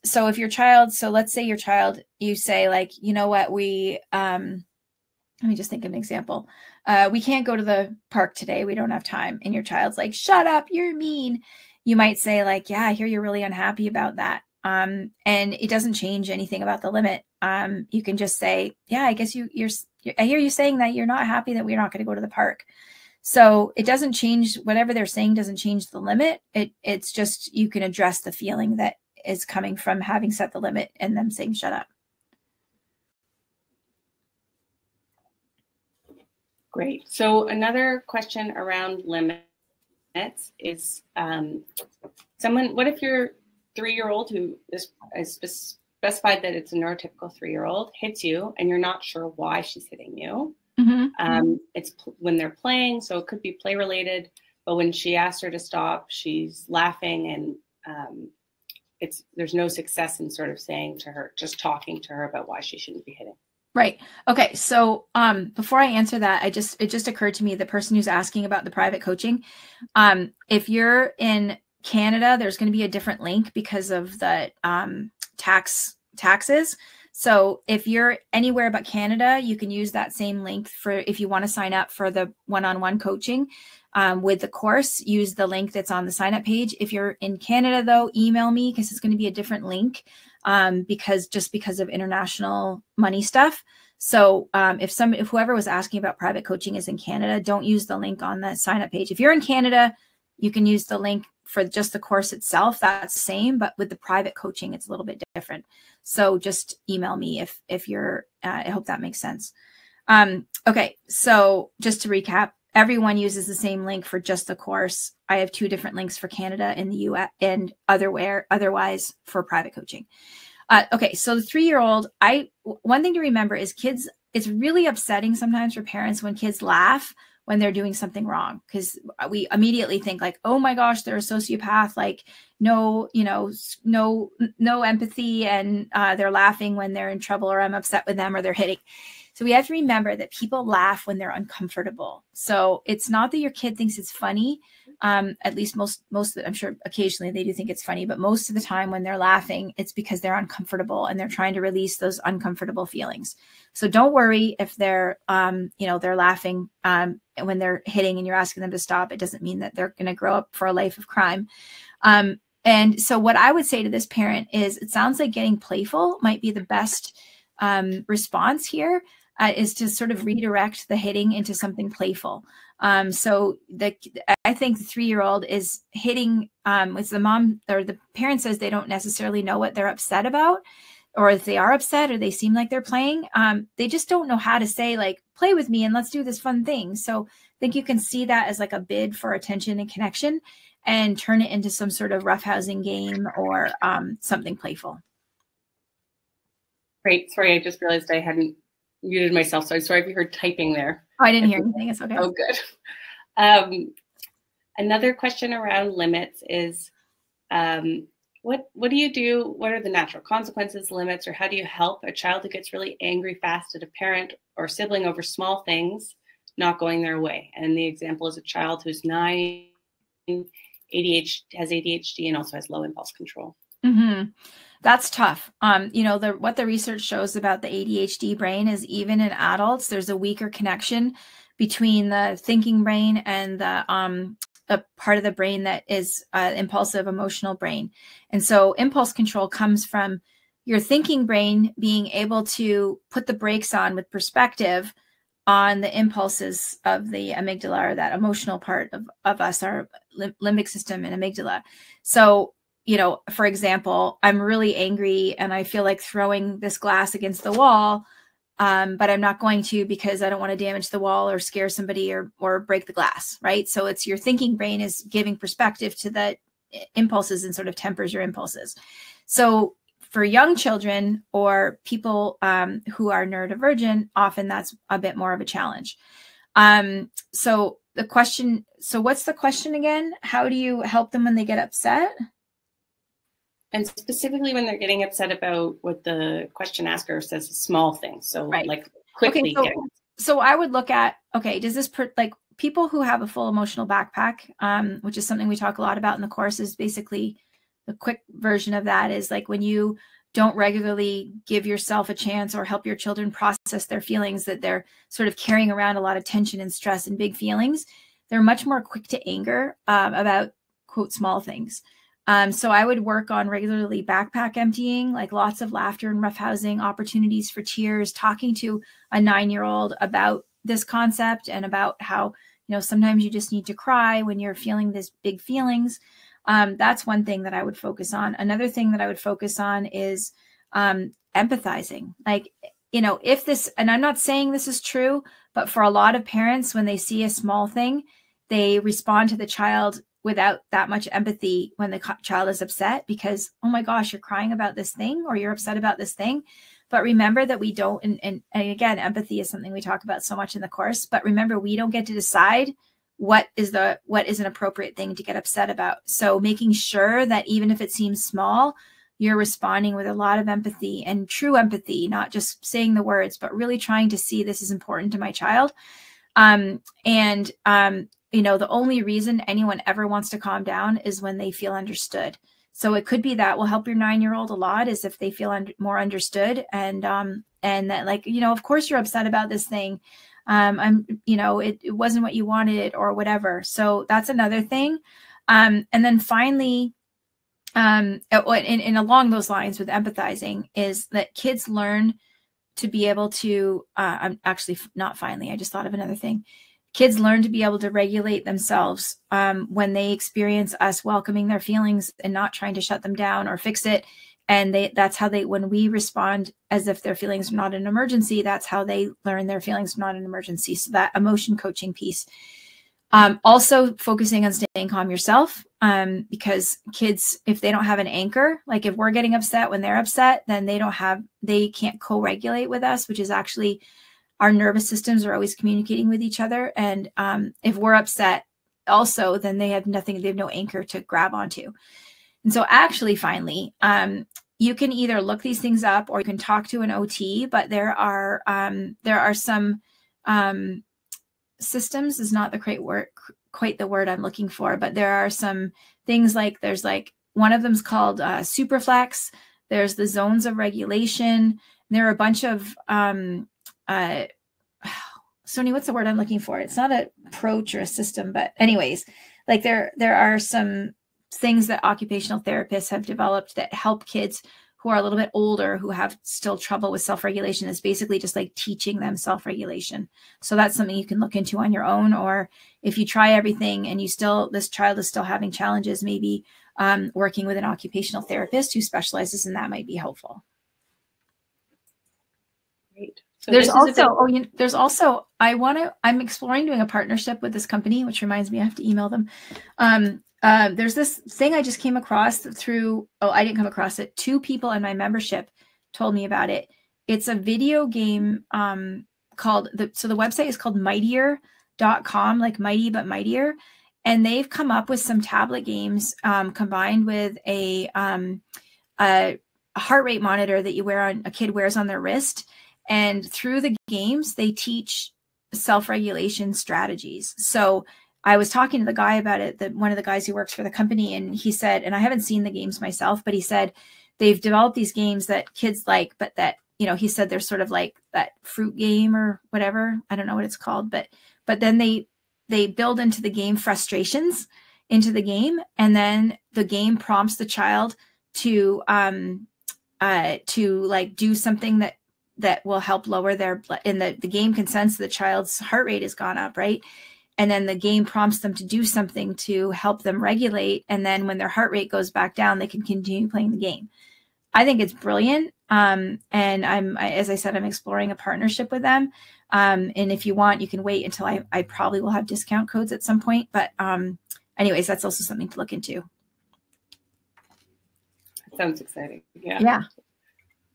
So if your child, let's say your child, you say like, what, let me just think of an example. We can't go to the park today. We don't have time. And your child's like, shut up, you're mean. You might say like, yeah, I hear you're really unhappy about that. And it doesn't change anything about the limit. You can just say, yeah, I guess I hear you saying that you're not happy that we're not going to go to the park. So it doesn't change, whatever they're saying doesn't change the limit. It's just, you can address the feeling that is coming from having set the limit and them saying, shut up. Great. So another question around limits is, what if your 3-year-old who is specified that it's a neurotypical 3-year-old hits you and you're not sure why she's hitting you? Mm-hmm. It's when they're playing, so it could be play related, but when she asks her to stop, she's laughing, and there's no success in sort of saying to her, just talking to her about why she shouldn't be hitting. Right. Okay. So before I answer that, it just occurred to me, the person who's asking about the private coaching, if you're in Canada, there's going to be a different link because of the taxes. So if you're anywhere but Canada, you can use that same link if you want to sign up for the one-on-one coaching with the course. Use the link that's on the sign up page. If you're in Canada, though, email me, because it's going to be a different link. Because of international money stuff. So if whoever was asking about private coaching is in Canada, don't use the link on the sign up page. If you're in Canada, you can use the link for just the course itself, that's the same, but with the private coaching, it's a little bit different. So just email me if you're, I hope that makes sense. Okay, so just to recap, everyone uses the same link for just the course. I have 2 different links for Canada and the US and otherwise for private coaching. Okay, so the 3-year-old, one thing to remember is kids, it's really upsetting sometimes for parents when kids laugh when they're doing something wrong, because we immediately think like, oh my gosh, they're a sociopath, like no empathy, and they're laughing when they're in trouble, or I'm upset with them, or they're hitting. So we have to remember that people laugh when they're uncomfortable. So it's not that your kid thinks it's funny. At least most I'm sure occasionally they do think it's funny, but most of the time when they're laughing, it's because they're uncomfortable and they're trying to release those uncomfortable feelings. So don't worry if they're, they're laughing when they're hitting and you're asking them to stop. It doesn't mean that they're going to grow up for a life of crime. And so what I would say to this parent is, it sounds like getting playful might be the best response here. Is to sort of redirect the hitting into something playful. So I think the 3-year-old is hitting with the mom, or the parent says they don't necessarily know what they're upset about, or if they are upset or they seem like they're playing, they just don't know how to say like, play with me and let's do this fun thing. So I think you can see that as like a bid for attention and connection, and turn it into some sort of roughhousing game or something playful. Great. Sorry, I just realized I hadn't muted myself, so I'm sorry if you heard typing there. Oh, I didn't hear anything. It's okay. Oh, good. Another question around limits is, what do you do? What are the natural consequences, limits, or how do you help a child who gets really angry fast at a parent or sibling over small things not going their way? And the example is a child who's 9, has ADHD, and also has low impulse control. Mm-hmm. That's tough. What the research shows about the ADHD brain is, even in adults, there's a weaker connection between the thinking brain and the a part of the brain that is impulsive emotional brain. And so impulse control comes from your thinking brain being able to put the brakes on with perspective on the impulses of the amygdala, or that emotional part of us, our limbic system and amygdala. So for example, I'm really angry and I feel like throwing this glass against the wall, but I'm not going to, because I don't want to damage the wall or scare somebody or break the glass, right? So it's your thinking brain is giving perspective to the impulses and sort of tempers your impulses. So for young children or people who are neurodivergent, often that's a bit more of a challenge. So what's the question again? How do you help them when they get upset? And specifically when they're getting upset about what the question asker says, small things. So right. Like quickly. Okay, so I would look at, okay, does this like people who have a full emotional backpack, which is something we talk a lot about in the course, is basically the quick version of that is like when you don't regularly give yourself a chance or help your children process their feelings, that they're sort of carrying around a lot of tension and stress and big feelings, they're much more quick to anger about, quote, small things. So I would work on regularly backpack emptying, like lots of laughter and roughhousing, opportunities for tears, talking to a 9-year-old about this concept and about how, sometimes you just need to cry when you're feeling these big feelings. That's one thing that I would focus on. Another thing that I would focus on is empathizing. Like, if this, and I'm not saying this is true, but for a lot of parents, when they see a small thing, they respond to the child without that much empathy when the child is upset, because, oh my gosh, you're crying about this thing, or you're upset about this thing. But remember that we don't, and again, empathy is something we talk about so much in the course, but remember, we don't get to decide what is an appropriate thing to get upset about. So making sure that even if it seems small, you're responding with a lot of empathy and true empathy, not just saying the words, but really trying to see, this is important to my child. The only reason anyone ever wants to calm down is when they feel understood. So it could be that will help your 9-year-old a lot, is if they feel more understood, and that, like, of course you're upset about this thing. It wasn't what you wanted or whatever. So that's another thing. And then finally, and along those lines with empathizing, is that kids learn to be able to, I'm actually not finally, I just thought of another thing. kids learn to be able to regulate themselves when they experience us welcoming their feelings and not trying to shut them down or fix it. And that's how when we respond as if their feelings are not an emergency, that's how they learn their feelings are not an emergency. So that emotion coaching piece. Also focusing on staying calm yourself, because kids, if they don't have an anchor, like if we're getting upset when they're upset, then they can't co-regulate with us, which is actually our nervous systems are always communicating with each other. And if we're upset also, then they have no anchor to grab onto. And so actually, finally, you can either look these things up or you can talk to an OT, but there are some systems is not quite the word I'm looking for, but there are some things like there's like one of them's called Superflex. There's the zones of regulation. There are a bunch of Sony, what's the word I'm looking for? It's not an approach or a system, but anyways, like there are some things that occupational therapists have developed that help kids who are a little bit older, who have still trouble with self-regulation. Is basically just like teaching them self-regulation. So that's something you can look into on your own, or if you try everything and this child is still having challenges, maybe working with an occupational therapist who specializes in that might be helpful. Great. So I'm exploring doing a partnership with this company, which reminds me I have to email them. There's this thing I just came across I didn't come across it. 2 people in my membership told me about it. It's a video game the website is called mightier.com, like mighty but mightier. And they've come up with some tablet games combined with a heart rate monitor that a kid wears on their wrist. And through the games, they teach self-regulation strategies. So I was talking to the guy about it, one of the guys who works for the company, and he said, and I haven't seen the games myself, but he said they've developed these games that kids like, but that, he said they're sort of like that fruit game or whatever. I don't know what it's called, but then they build into the game frustrations into the game, and then the game prompts the child to like do something that will help lower their blood, and the game can sense the child's heart rate has gone up, right? And then the game prompts them to do something to help them regulate. And then when their heart rate goes back down, they can continue playing the game. I think it's brilliant. And as I said, I'm exploring a partnership with them. And if you want, you can wait until I probably will have discount codes at some point. But anyways, that's also something to look into. That sounds exciting. Yeah.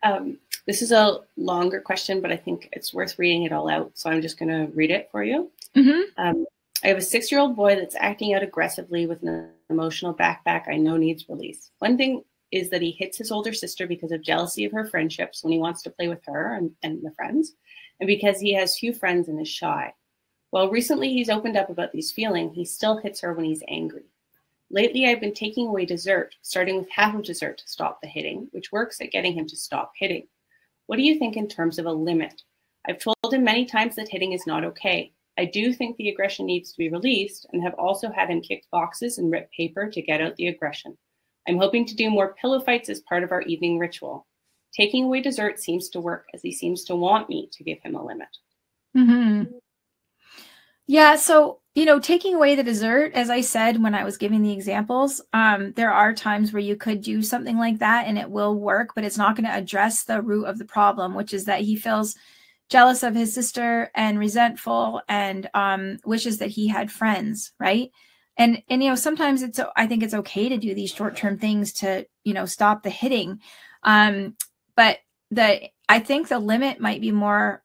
Yeah. This is a longer question, but I think it's worth reading it all out. So I'm just going to read it for you. Mm-hmm. I have a 6-year-old boy that's acting out aggressively with an emotional backpack I know needs release. One thing is that he hits his older sister because of jealousy of her friendships when he wants to play with her and the friends, and because he has few friends and is shy. While recently he's opened up about these feelings, he still hits her when he's angry. Lately, I've been taking away dessert, starting with half of dessert to stop the hitting, which works at getting him to stop hitting. What do you think in terms of a limit? I've told him many times that hitting is not okay. I do think the aggression needs to be released, and have also had him kick boxes and rip paper to get out the aggression. I'm hoping to do more pillow fights as part of our evening ritual. Taking away dessert seems to work, as he seems to want me to give him a limit. Mm-hmm. Yeah, so, taking away the dessert, as I said when I was giving the examples, there are times where you could do something like that and it will work, but it's not going to address the root of the problem, which is that he feels jealous of his sister and resentful and wishes that he had friends, right? And sometimes I think it's okay to do these short-term things to, stop the hitting. But I think the limit might be more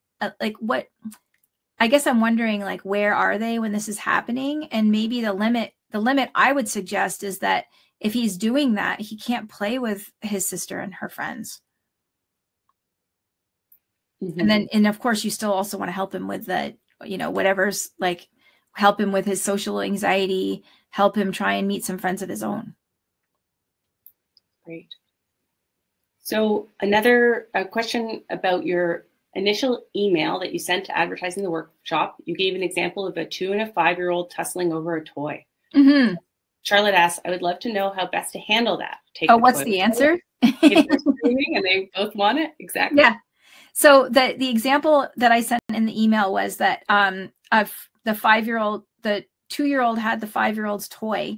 I guess I'm wondering, like, where are they when this is happening? And maybe the limit I would suggest is that if he's doing that, he can't play with his sister and her friends. Mm-hmm. And of course, you still also want to help him with the, whatever's like, help him with his social anxiety, help him try and meet some friends of his own. Great. So another question about your initial email that you sent to advertising the workshop. You gave an example of a 2- and 5-year-old tussling over a toy. Mm-hmm. Charlotte asks, I would love to know how best to handle that. What's the answer? Kids are screaming and they both want it. Exactly. Yeah. So the example that I sent in the email was that the 2-year-old had the 5-year-old's toy.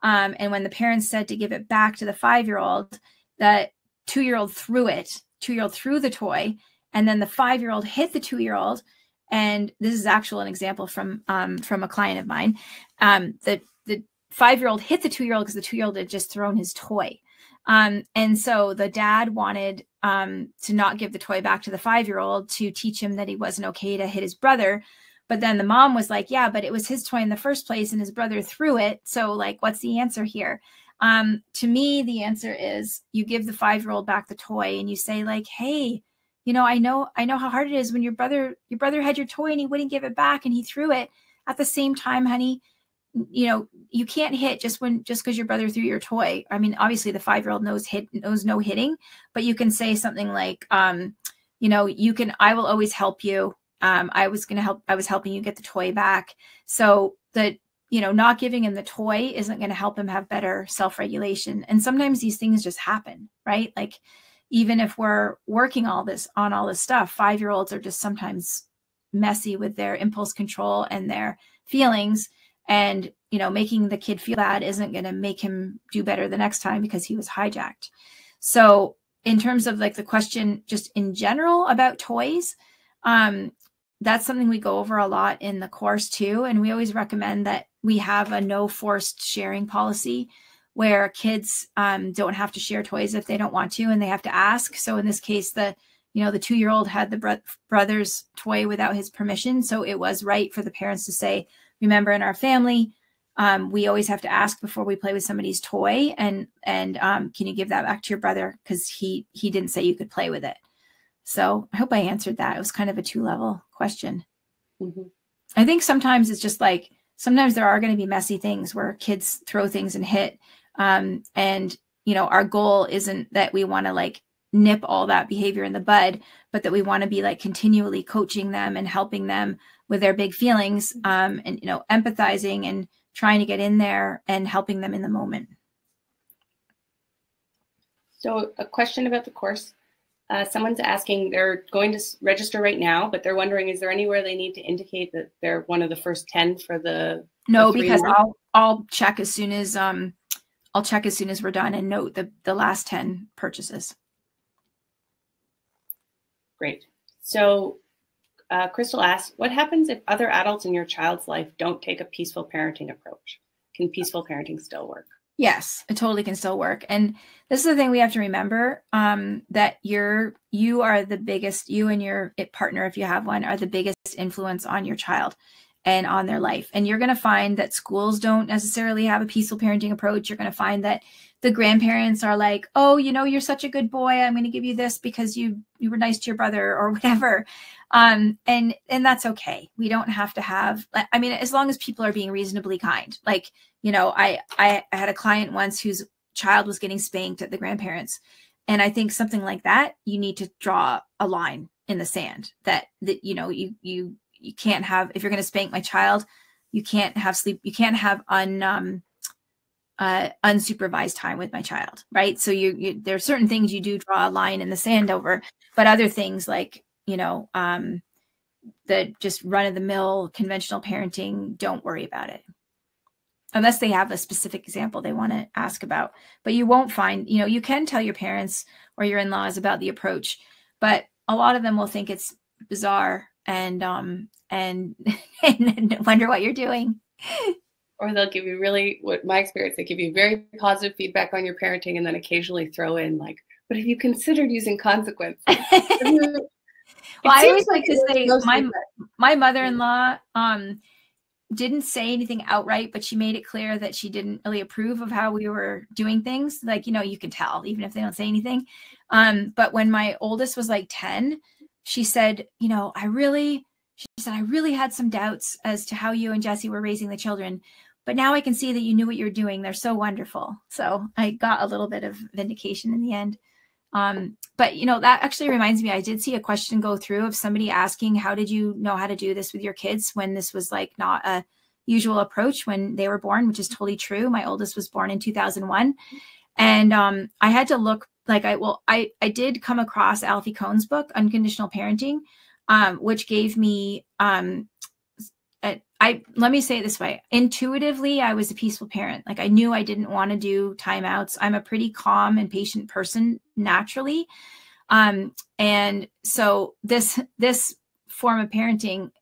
And when the parents said to give it back to the 5-year-old, the 2-year-old threw it. 2-year-old threw the toy, and then the 5-year-old hit the 2-year-old. And this is actually an example from a client of mine. The 5-year-old hit the 2-year-old because the 2-year-old had just thrown his toy. And so the dad wanted to not give the toy back to the 5-year-old to teach him that he wasn't okay to hit his brother. But then the mom was like, yeah, but it was his toy in the first place and his brother threw it. So like, what's the answer here? To me, the answer is you give the 5-year-old back the toy and you say like, hey, you know, I know how hard it is when your brother had your toy and he wouldn't give it back and he threw it. At the same time, honey, you know, you can't hit just because your brother threw your toy. I mean, obviously the 5-year-old knows no hitting, but you can say something like, you know, I will always help you. I was helping you get the toy back. So that, you know, not giving him the toy isn't going to help him have better self-regulation. And sometimes these things just happen, right? Like, even if we're working on all this stuff, 5-year-olds are just sometimes messy with their impulse control and their feelings. And, you know, making the kid feel bad isn't going to make him do better the next time because he was hijacked. So in terms of like the question, just in general about toys, that's something we go over a lot in the course too. And we always recommend that we have a no forced sharing policy where kids don't have to share toys if they don't want to, and they have to ask. So in this case, the 2-year-old had the brother's toy without his permission. So it was right for the parents to say, remember, in our family, we always have to ask before we play with somebody's toy. And can you give that back to your brother? Because he didn't say you could play with it. So I hope I answered that. It was kind of a 2-level question. Mm-hmm. I think sometimes it's just like, sometimes there are going to be messy things where kids throw things and hit. And, you know, our goal isn't that we want to like nip all that behavior in the bud, but that we want to be like continually coaching them and helping them with their big feelings, and, you know, empathizing and trying to get in there and helping them in the moment. So a question about the course. Someone's asking, they're going to register right now, but they're wondering, is there anywhere they need to indicate that they're one of the first 10 for the? No, because I'll check as soon as we're done and note the last 10 purchases. Great. So Crystal asks, what happens if other adults in your child's life don't take a peaceful parenting approach? Can peaceful parenting still work? Yes, it totally can still work. And this is the thing we have to remember, that you are the biggest, you and your partner, if you have one, are the biggest influence on your child and on their life. And you're going to find that schools don't necessarily have a peaceful parenting approach. You're going to find that the grandparents are like, oh, you know, you're such a good boy, I'm going to give you this because you were nice to your brother or whatever. And that's okay. We don't have to have, I mean, as long as people are being reasonably kind. Like, you know, I had a client once whose child was getting spanked at the grandparents. And I think something like that, you need to draw a line in the sand that you know, you can't have, if you're going to spank my child, you can't have unsupervised time with my child, right? So there are certain things you do draw a line in the sand over, but other things like, you know, the just run-of-the-mill conventional parenting, don't worry about it. Unless they have a specific example they want to ask about. But you won't find, you know, you can tell your parents or your in-laws about the approach, but a lot of them will think it's bizarre and wonder what you're doing. Or they'll give you what my experience, they give you very positive feedback on your parenting and then occasionally throw in like, but have you considered using consequences? Well, I always like to say my mother-in-law didn't say anything outright, but she made it clear that she didn't really approve of how we were doing things. Like, you know, you can tell even if they don't say anything. But when my oldest was like 10, she said, you know, I really had some doubts as to how you and Jesse were raising the children, but now I can see that you knew what you were doing. They're so wonderful. So I got a little bit of vindication in the end. But, you know, that actually reminds me, I did see a question go through of somebody asking, how did you know how to do this with your kids when this was like not a usual approach when they were born, which is totally true. My oldest was born in 2001. And I had to look like, I did come across Alfie Kohn's book, Unconditional Parenting, which gave me let me say it this way. Intuitively, I was a peaceful parent. Like I knew I didn't want to do timeouts. I'm a pretty calm and patient person naturally. And so this form of parenting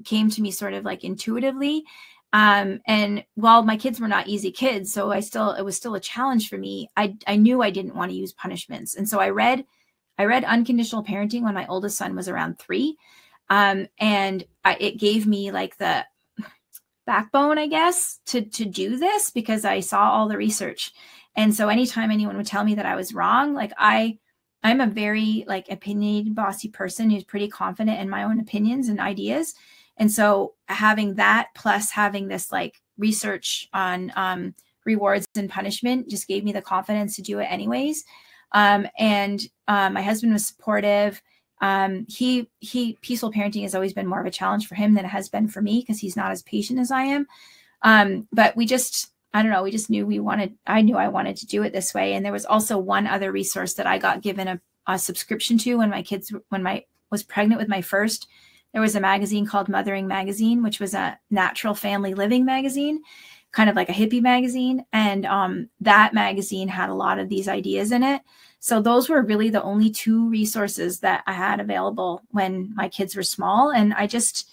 came to me sort of like intuitively. And while my kids were not easy kids, so it was still a challenge for me. I knew I didn't want to use punishments. And so I read Unconditional Parenting when my oldest son was around 3. It gave me like the backbone, I guess, to do this because I saw all the research. And so anytime anyone would tell me that I was wrong, like I'm a very like opinionated, bossy person who's pretty confident in my own opinions and ideas. And so having that plus having this like research on rewards and punishment just gave me the confidence to do it anyways. My husband was supportive. Peaceful parenting has always been more of a challenge for him than it has been for me because he's not as patient as I am. But we just, I don't know, we just knew I knew I wanted to do it this way. And there was also one other resource that I got given a subscription to when I was pregnant with my first. There was a magazine called Mothering Magazine, which was a natural family living magazine, kind of like a hippie magazine. And that magazine had a lot of these ideas in it. So those were really the only 2 resources that I had available when my kids were small. And I just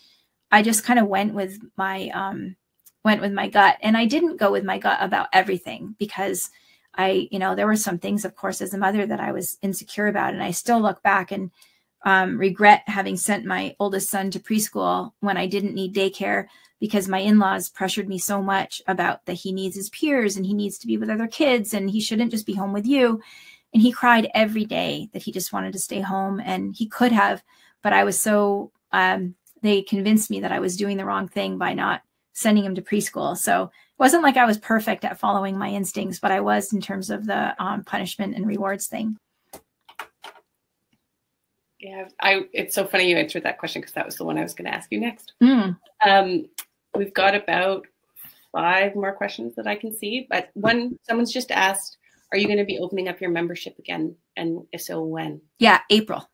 kind of went with my gut. And I didn't go with my gut about everything because there were some things, of course, as a mother that I was insecure about. And I still look back and regret having sent my oldest son to preschool when I didn't need daycare because my in-laws pressured me so much about that he needs his peers and he needs to be with other kids and he shouldn't just be home with you. And he cried every day that he just wanted to stay home, and he could have, but I was so, they convinced me that I was doing the wrong thing by not sending him to preschool. So it wasn't like I was perfect at following my instincts, but I was in terms of the punishment and rewards thing. Yeah, it's so funny you answered that question because that was the one I was going to ask you next. We've got about 5 more questions that I can see, but someone's just asked, are you going to be opening up your membership again? And if so, when? Yeah, April.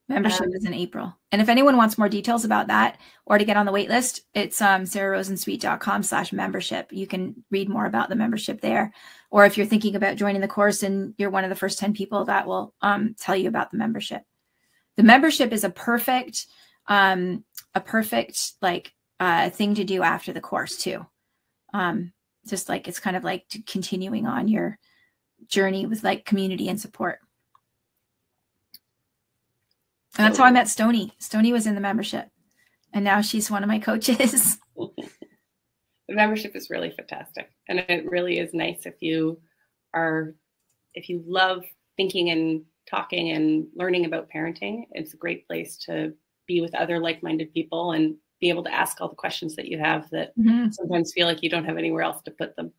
Membership is in April. And if anyone wants more details about that or to get on the wait list, it's sararosensweet.com/membership. You can read more about the membership there. Or if you're thinking about joining the course and you're one of the first 10 people, that will tell you about the membership. The membership is a perfect thing to do after the course too. Just like it's kind of like continuing on your journey with like community and support. And that's how I met Stony. Stony was in the membership, and now she's one of my coaches. The membership is really fantastic, and it really is nice if you love thinking and talking and learning about parenting. It's a great place to be with other like-minded people and be able to ask all the questions that you have that sometimes feel like you don't have anywhere else to put them.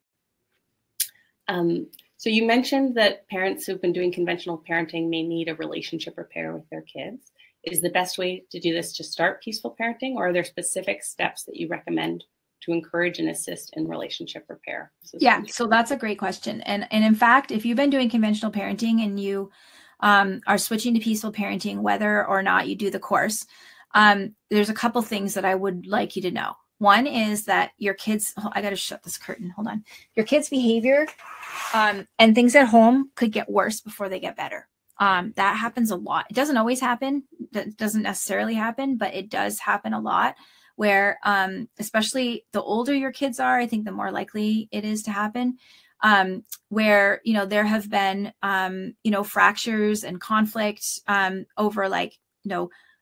So you mentioned that parents who've been doing conventional parenting may need a relationship repair with their kids. Is the best way to do this to start peaceful parenting, or are there specific steps that you recommend to encourage and assist in relationship repair? Yeah, so that's a great question. And in fact, if you've been doing conventional parenting and you are switching to peaceful parenting, whether or not you do the course, there's a couple things that I would like you to know. One is that your kids, I got to shut this curtain. Hold on. Your kids' behavior and things at home could get worse before they get better. That happens a lot. It doesn't always happen. That doesn't necessarily happen, but it does happen a lot where, especially the older your kids are, I think the more likely it is to happen. Where, there have been, fractures and conflict over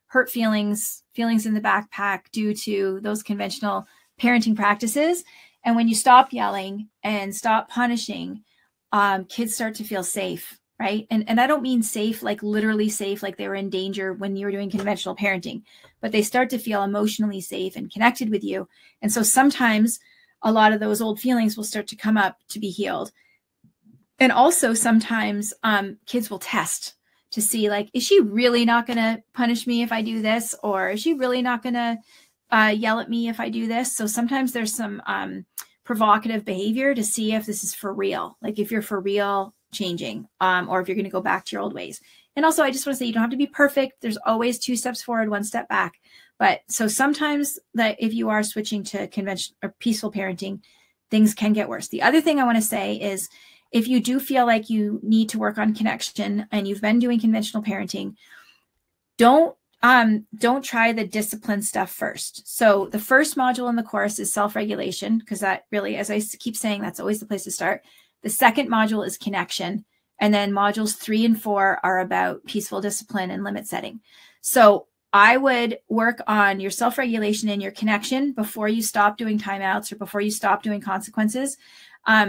hurt feelings in the backpack due to those conventional parenting practices. And when you stop yelling and stop punishing, kids start to feel safe, right? And I don't mean safe, like literally safe, like they were in danger when you were doing conventional parenting, but they start to feel emotionally safe and connected with you. And so sometimes a lot of those old feelings will start to come up to be healed. And also sometimes kids will test to see, like, is she really not going to punish me if I do this? Or is she really not going to yell at me if I do this? So sometimes there's some provocative behavior to see if this is for real, like if you're for real changing or if you're going to go back to your old ways. And also, I just want to say, you don't have to be perfect. There's always 2 steps forward, 1 step back. But so sometimes that if you are switching to conventional or peaceful parenting, things can get worse. The other thing I want to say is, if you do feel like you need to work on connection and you've been doing conventional parenting, don't try the discipline stuff first. So the first module in the course is self-regulation, because that really, as I keep saying, that's always the place to start. The second module is connection. And then modules 3 and 4 are about peaceful discipline and limit setting. So I would work on your self-regulation and your connection before you stop doing timeouts or before you stop doing consequences,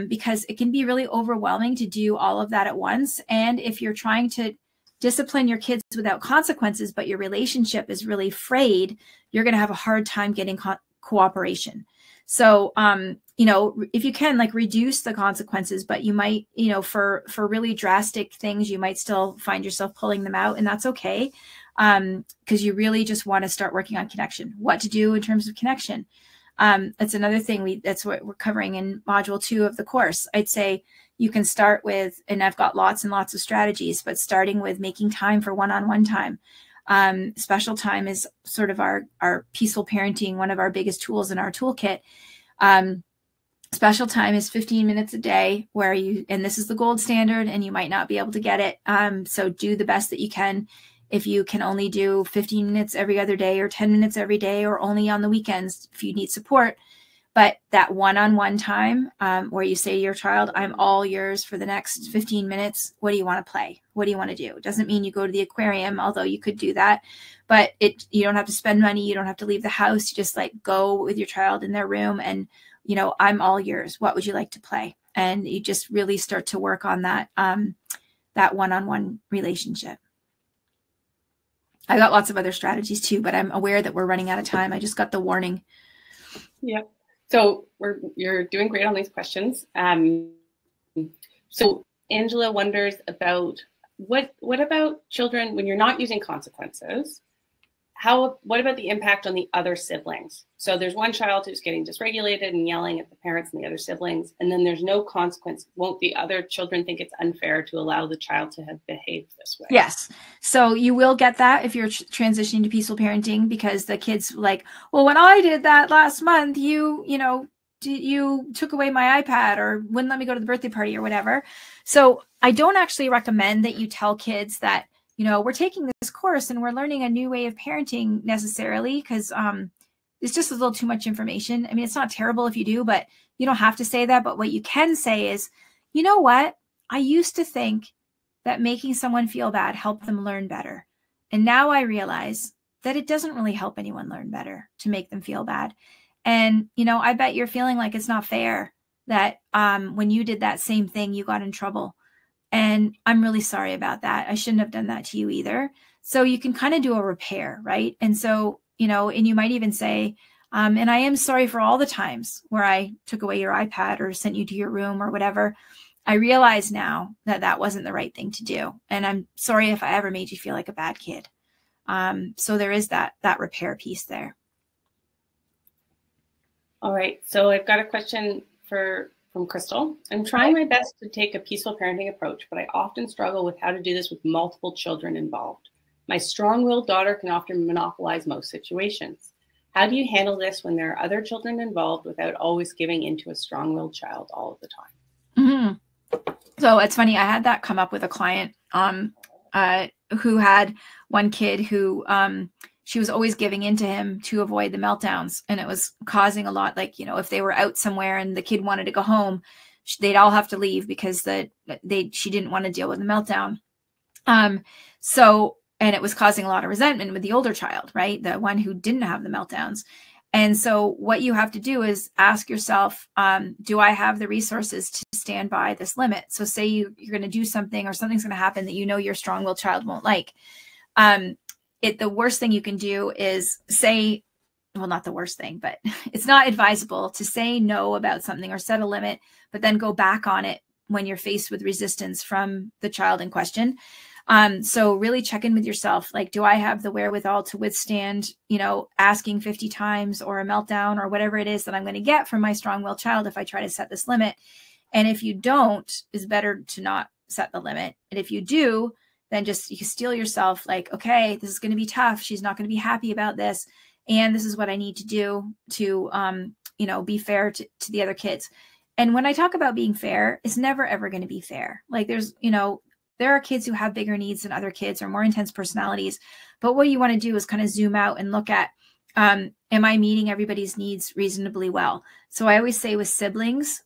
because it can be really overwhelming to do all of that at once. And if you're trying to discipline your kids without consequences, but your relationship is really frayed, you're going to have a hard time getting cooperation. So, if you can, like, reduce the consequences, but you might, for really drastic things, you might still find yourself pulling them out, and that's okay. Because you really just want to start working on connection, what to do in terms of connection. That's another thing that's what we're covering in module 2 of the course. I'd say you can start with, and I've got lots and lots of strategies, but starting with making time for one-on-one time. Special time is sort of our peaceful parenting, one of our biggest tools in our toolkit. Special time is 15 minutes a day where and this is the gold standard, and you might not be able to get it. So do the best that you can. If you can only do 15 minutes every other day or 10 minutes every day, or only on the weekends if you need support. But that one-on-one time where you say to your child, I'm all yours for the next 15 minutes. What do you want to play? What do you want to do? It doesn't mean you go to the aquarium, although you could do that. But you don't have to spend money. You don't have to leave the house. You just go with your child in their room and, I'm all yours. What would you like to play? And you just really start to work on that one-on-one relationship. I got lots of other strategies too, but I'm aware that we're running out of time. I just got the warning. Yep. So you're doing great on these questions. So Angela wonders about what about children when you're not using consequences? What about the impact on the other siblings? So there's one child who's getting dysregulated and yelling at the parents and the other siblings, and then there's no consequence. Won't the other children think it's unfair to allow the child to have behaved this way? Yes. So you will get that if you're transitioning to peaceful parenting, because the kid's like, well, when I did that last month, you took away my iPad or wouldn't let me go to the birthday party or whatever. So I don't actually recommend that you tell kids that, we're taking this course and we're learning a new way of parenting necessarily, because it's just a little too much information. I mean, it's not terrible if you do, but you don't have to say that. But what you can say is, you know what? I used to think that making someone feel bad helped them learn better. And now I realize that it doesn't really help anyone learn better to make them feel bad. And, I bet you're feeling like it's not fair that when you did that same thing, you got in trouble. And I'm really sorry about that. I shouldn't have done that to you either. So you can kind of do a repair, right? And so, and you might even say, and I am sorry for all the times where I took away your iPad or sent you to your room or whatever. I realize now that that wasn't the right thing to do. And I'm sorry if I ever made you feel like a bad kid. So there is that repair piece there. All right. So I've got a question from Crystal. I'm trying my best to take a peaceful parenting approach, but I often struggle with how to do this with multiple children involved. My strong-willed daughter can often monopolize most situations. How do you handle this when there are other children involved without always giving into a strong-willed child all of the time? Mm-hmm. So it's funny. I had that come up with a client who had one kid who she was always giving into him to avoid the meltdowns. And it was causing a lot, if they were out somewhere and the kid wanted to go home, they'd all have to leave because she didn't want to deal with the meltdown. And it was causing a lot of resentment with the older child, right? The one who didn't have the meltdowns. And so what you have to do is ask yourself, do I have the resources to stand by this limit? So say you're going to do something or something's going to happen that your strong-willed child won't like. The worst thing you can do is say, well, not the worst thing, but it's not advisable to say no about something or set a limit, but then go back on it when you're faced with resistance from the child in question. So really check in with yourself. Do I have the wherewithal to withstand, asking 50 times or a meltdown or whatever it is that I'm going to get from my strong-willed child if I try to set this limit? And if you don't, it's better to not set the limit. And if you do, then just you steel yourself like, okay, this is going to be tough. She's not going to be happy about this. And this is what I need to do to, be fair to the other kids. And when I talk about being fair, it's never, ever going to be fair. Like there are kids who have bigger needs than other kids or more intense personalities. But what you want to do is kind of zoom out and look at, am I meeting everybody's needs reasonably well? So I always say with siblings,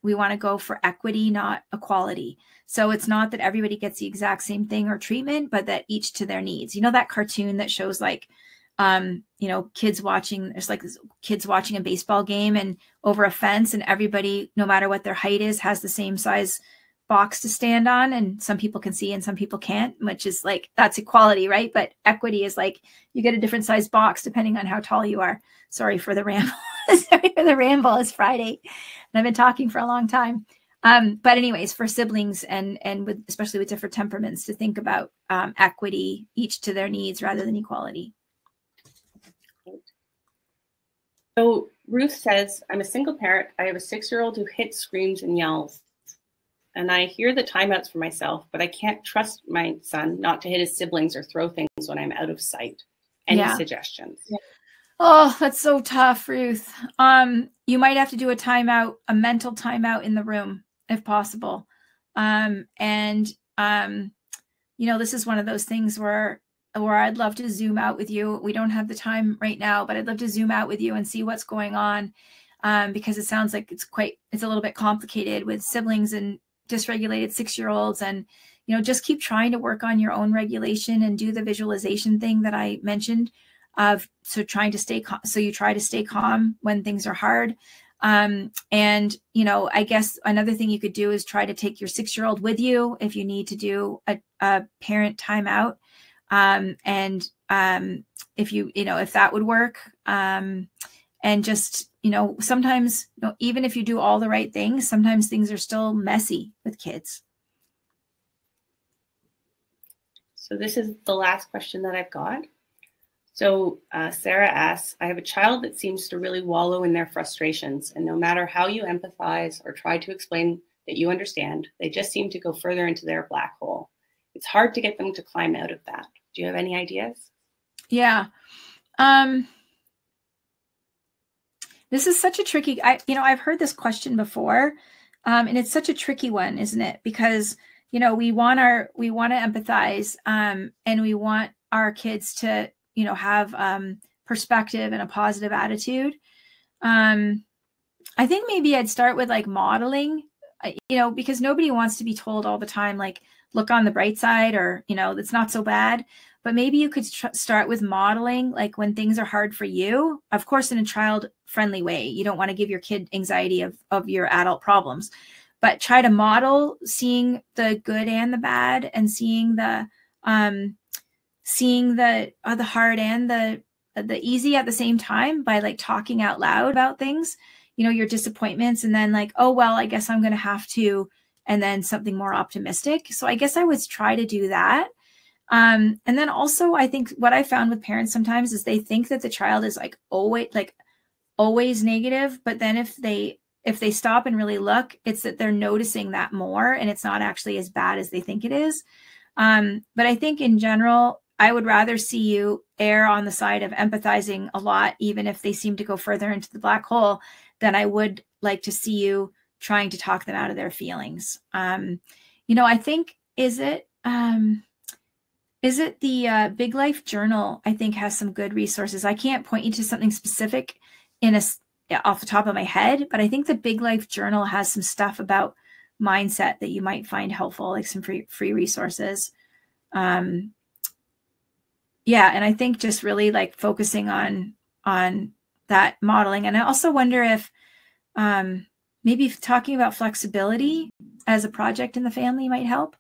we want to go for equity, not equality. So it's not that everybody gets the exact same thing or treatment, but that each to their needs. That cartoon that shows like, kids watching a baseball game and over a fence, and everybody, no matter what their height is, has the same size box to stand on, and some people can see and some people can't, which is like, that's equality, right? But equity is like you get a different size box depending on how tall you are. Sorry for the ramble. Sorry for the ramble. It's Friday and I've been talking for a long time. But anyways, for siblings and especially with different temperaments, to think about equity, each to their needs rather than equality. So Ruth says, I'm a single parent. I have a 6-year-old who hits, screams, and yells. And I hear the timeouts for myself, but I can't trust my son not to hit his siblings or throw things when I'm out of sight. Any suggestions? Yeah. Oh, that's so tough, Ruth. You might have to do a mental timeout in the room if possible. This is one of those things where I'd love to zoom out with you. We don't have the time right now, but I'd love to zoom out with you and see what's going on. Because it sounds like it's a little bit complicated with siblings and dysregulated 6-year-olds, and just keep trying to work on your own regulation and do the visualization thing that I mentioned of you try to stay calm when things are hard. I guess another thing you could do is try to take your 6-year-old with you if you need to do a parent timeout. If that would work, and just, sometimes, even if you do all the right things, sometimes things are still messy with kids. So this is the last question that I've got. So Sarah asks, I have a child that seems to really wallow in their frustrations, and no matter how you empathize or try to explain that you understand, they just seem to go further into their black hole. It's hard to get them to climb out of that. Do you have any ideas? Yeah. This is such a tricky, I've heard this question before, and it's such a tricky one, isn't it? Because, we want to empathize, and we want our kids to, have perspective and a positive attitude. I think maybe I'd start with like modeling, because nobody wants to be told all the time, like, look on the bright side, or, it's not so bad. But maybe you could start with modeling, like when things are hard for you, of course, in a child-friendly way. You don't want to give your kid anxiety of your adult problems, but try to model seeing the good and the bad, and seeing the hard and the easy at the same time, by like talking out loud about things, your disappointments, and then like, oh, well, I guess I'm going to have to, and then something more optimistic. So I guess I would try to do that. And then also, I think what I found with parents sometimes is they think that the child is always negative, but then if they stop and really look, it's that they're noticing that more, and it's not actually as bad as they think it is. But I think in general, I would rather see you err on the side of empathizing a lot, even if they seem to go further into the black hole, than I would like to see you trying to talk them out of their feelings. I think, is it the Big Life Journal, I think, has some good resources. I can't point you to something specific off the top of my head, but I think the Big Life Journal has some stuff about mindset that you might find helpful, like some free resources. And I think just really like focusing on that modeling. And I also wonder if maybe talking about flexibility as a project in the family might help.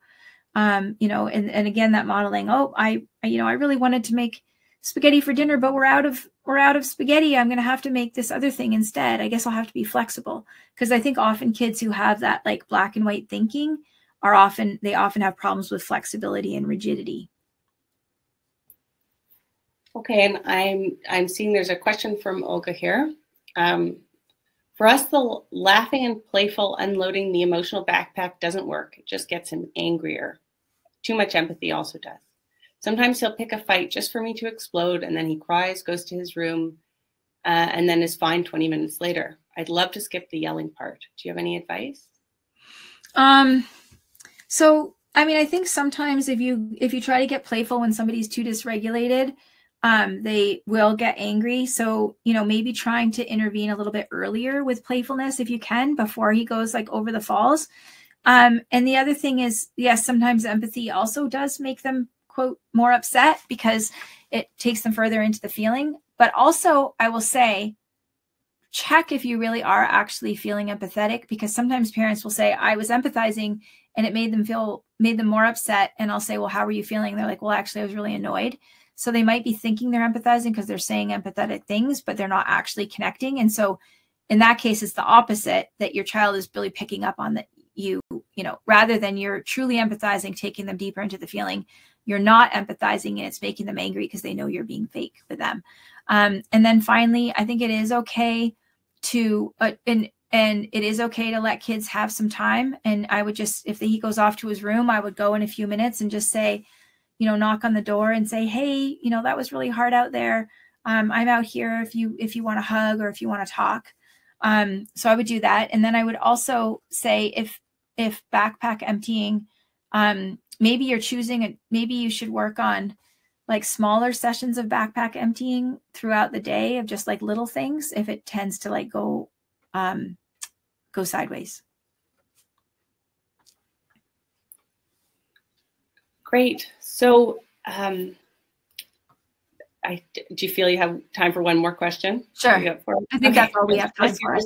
And again, that modeling, I really wanted to make spaghetti for dinner, but we're out of spaghetti. I'm going to have to make this other thing instead. I guess I'll have to be flexible, because I think often kids who have that like black and white thinking often have problems with flexibility and rigidity. Okay, and I'm seeing there's a question from Olga here. For us, the laughing and playful unloading the emotional backpack doesn't work. It just gets him angrier. Too much empathy also does. Sometimes he'll pick a fight just for me to explode, and then he cries, goes to his room, and then is fine 20 minutes later. I'd love to skip the yelling part. Do you have any advice? So, I mean, I think sometimes if you try to get playful when somebody's too dysregulated, they will get angry. So, you know, maybe trying to intervene a little bit earlier with playfulness if you can, before he goes like over the falls. And the other thing is, yes, sometimes empathy also does make them, quote, more upset because it takes them further into the feeling. But also, I will say, check if you really are actually feeling empathetic, because sometimes parents will say, I was empathizing and it made them more upset. And I'll say, well, how were you feeling? They're like, well, actually, I was really annoyed. So they might be thinking they're empathizing because they're saying empathetic things, but they're not actually connecting. And so in that case, it's the opposite, that your child is really picking up on that you know, rather than you're truly empathizing, taking them deeper into the feeling, you're not empathizing and it's making them angry because they know you're being fake with them. And then finally, I think it is okay to, and it is okay to let kids have some time. And I would just, if he goes off to his room, I would go in a few minutes and just say, you know, knock on the door and say, hey, you know, that was really hard out there. I'm out here if you want to hug or if you want to talk. So I would do that. And then I would also say, if backpack emptying, maybe you're choosing maybe you should work on like smaller sessions of backpack emptying throughout the day of just like little things, if it tends to like go sideways. Great. So, do you feel you have time for one more question? Sure. I think that's all we have time for.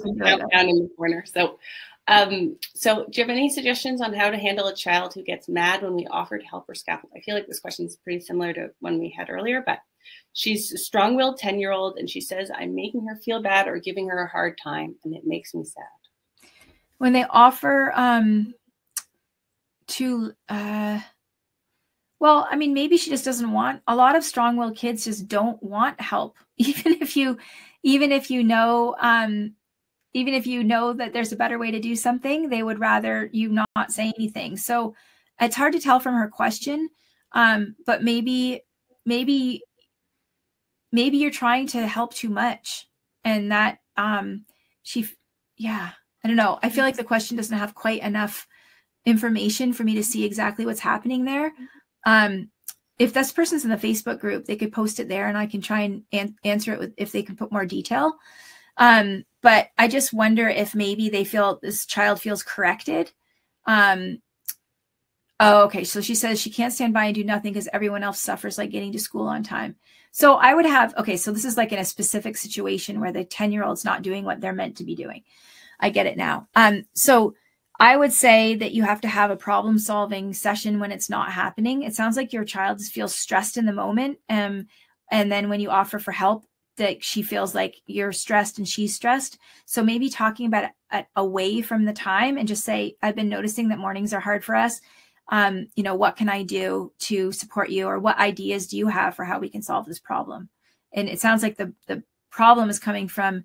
Down in the corner. So do you have any suggestions on how to handle a child who gets mad when we offer to help or scaffold? I feel like this question is pretty similar to one we had earlier, but she's a strong-willed 10-year-old and she says, I'm making her feel bad or giving her a hard time, and it makes me sad. When they offer well, I mean, maybe she just doesn't want, a lot of strong-willed kids just don't want help. Even if you know that there's a better way to do something, they would rather you not say anything. So it's hard to tell from her question. But maybe you're trying to help too much, and that I don't know. I feel like the question doesn't have quite enough information for me to see exactly what's happening there. If this person's in the Facebook group, they could post it there and I can try and answer it if they can put more detail. But I just wonder if maybe they feel this child feels corrected. Oh, okay. So she says she can't stand by and do nothing because everyone else suffers like getting to school on time. So I would have, okay, so this is like in a specific situation where the 10-year-old's not doing what they're meant to be doing. I get it now. So I would say that you have to have a problem-solving session when it's not happening. It sounds like your child feels stressed in the moment. And then when you offer for help, that she feels like you're stressed and she's stressed. So maybe talking about it away from the time and just say, I've been noticing that mornings are hard for us. You know, what can I do to support you? Or what ideas do you have for how we can solve this problem? And it sounds like the problem is coming from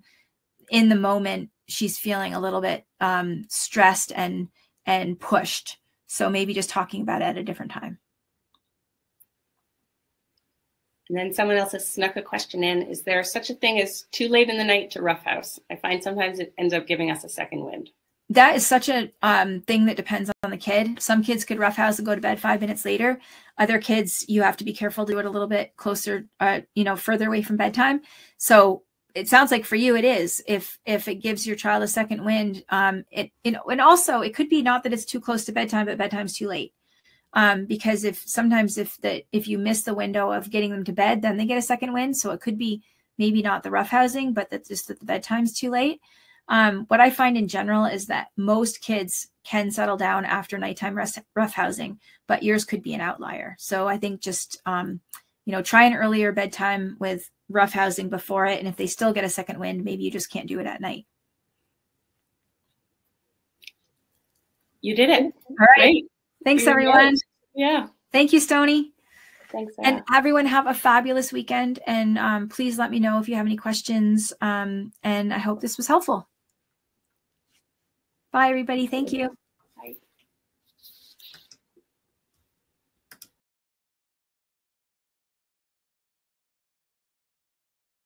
in the moment, she's feeling a little bit stressed and pushed. So maybe just talking about it at a different time. And then someone else has snuck a question in. Is there such a thing as too late in the night to roughhouse? I find sometimes it ends up giving us a second wind. That is such a thing that depends on the kid. Some kids could roughhouse and go to bed 5 minutes later. Other kids, you have to be careful to do it a little bit closer, further away from bedtime. So it sounds like for you, it is. If it gives your child a second wind, and also it could be not that it's too close to bedtime, but bedtime's too late. Because if you miss the window of getting them to bed, then they get a second wind. So it could be maybe not the roughhousing, but that the bedtime's too late. What I find in general is that most kids can settle down after nighttime roughhousing, but yours could be an outlier. So I think just, try an earlier bedtime with roughhousing before it. And if they still get a second wind, maybe you just can't do it at night. You did it. All right. Great. Thanks, everyone. Yeah. Thank you, Stony. Thanks, Sarah. And everyone have a fabulous weekend. And please let me know if you have any questions. And I hope this was helpful. Bye, everybody. Thank you.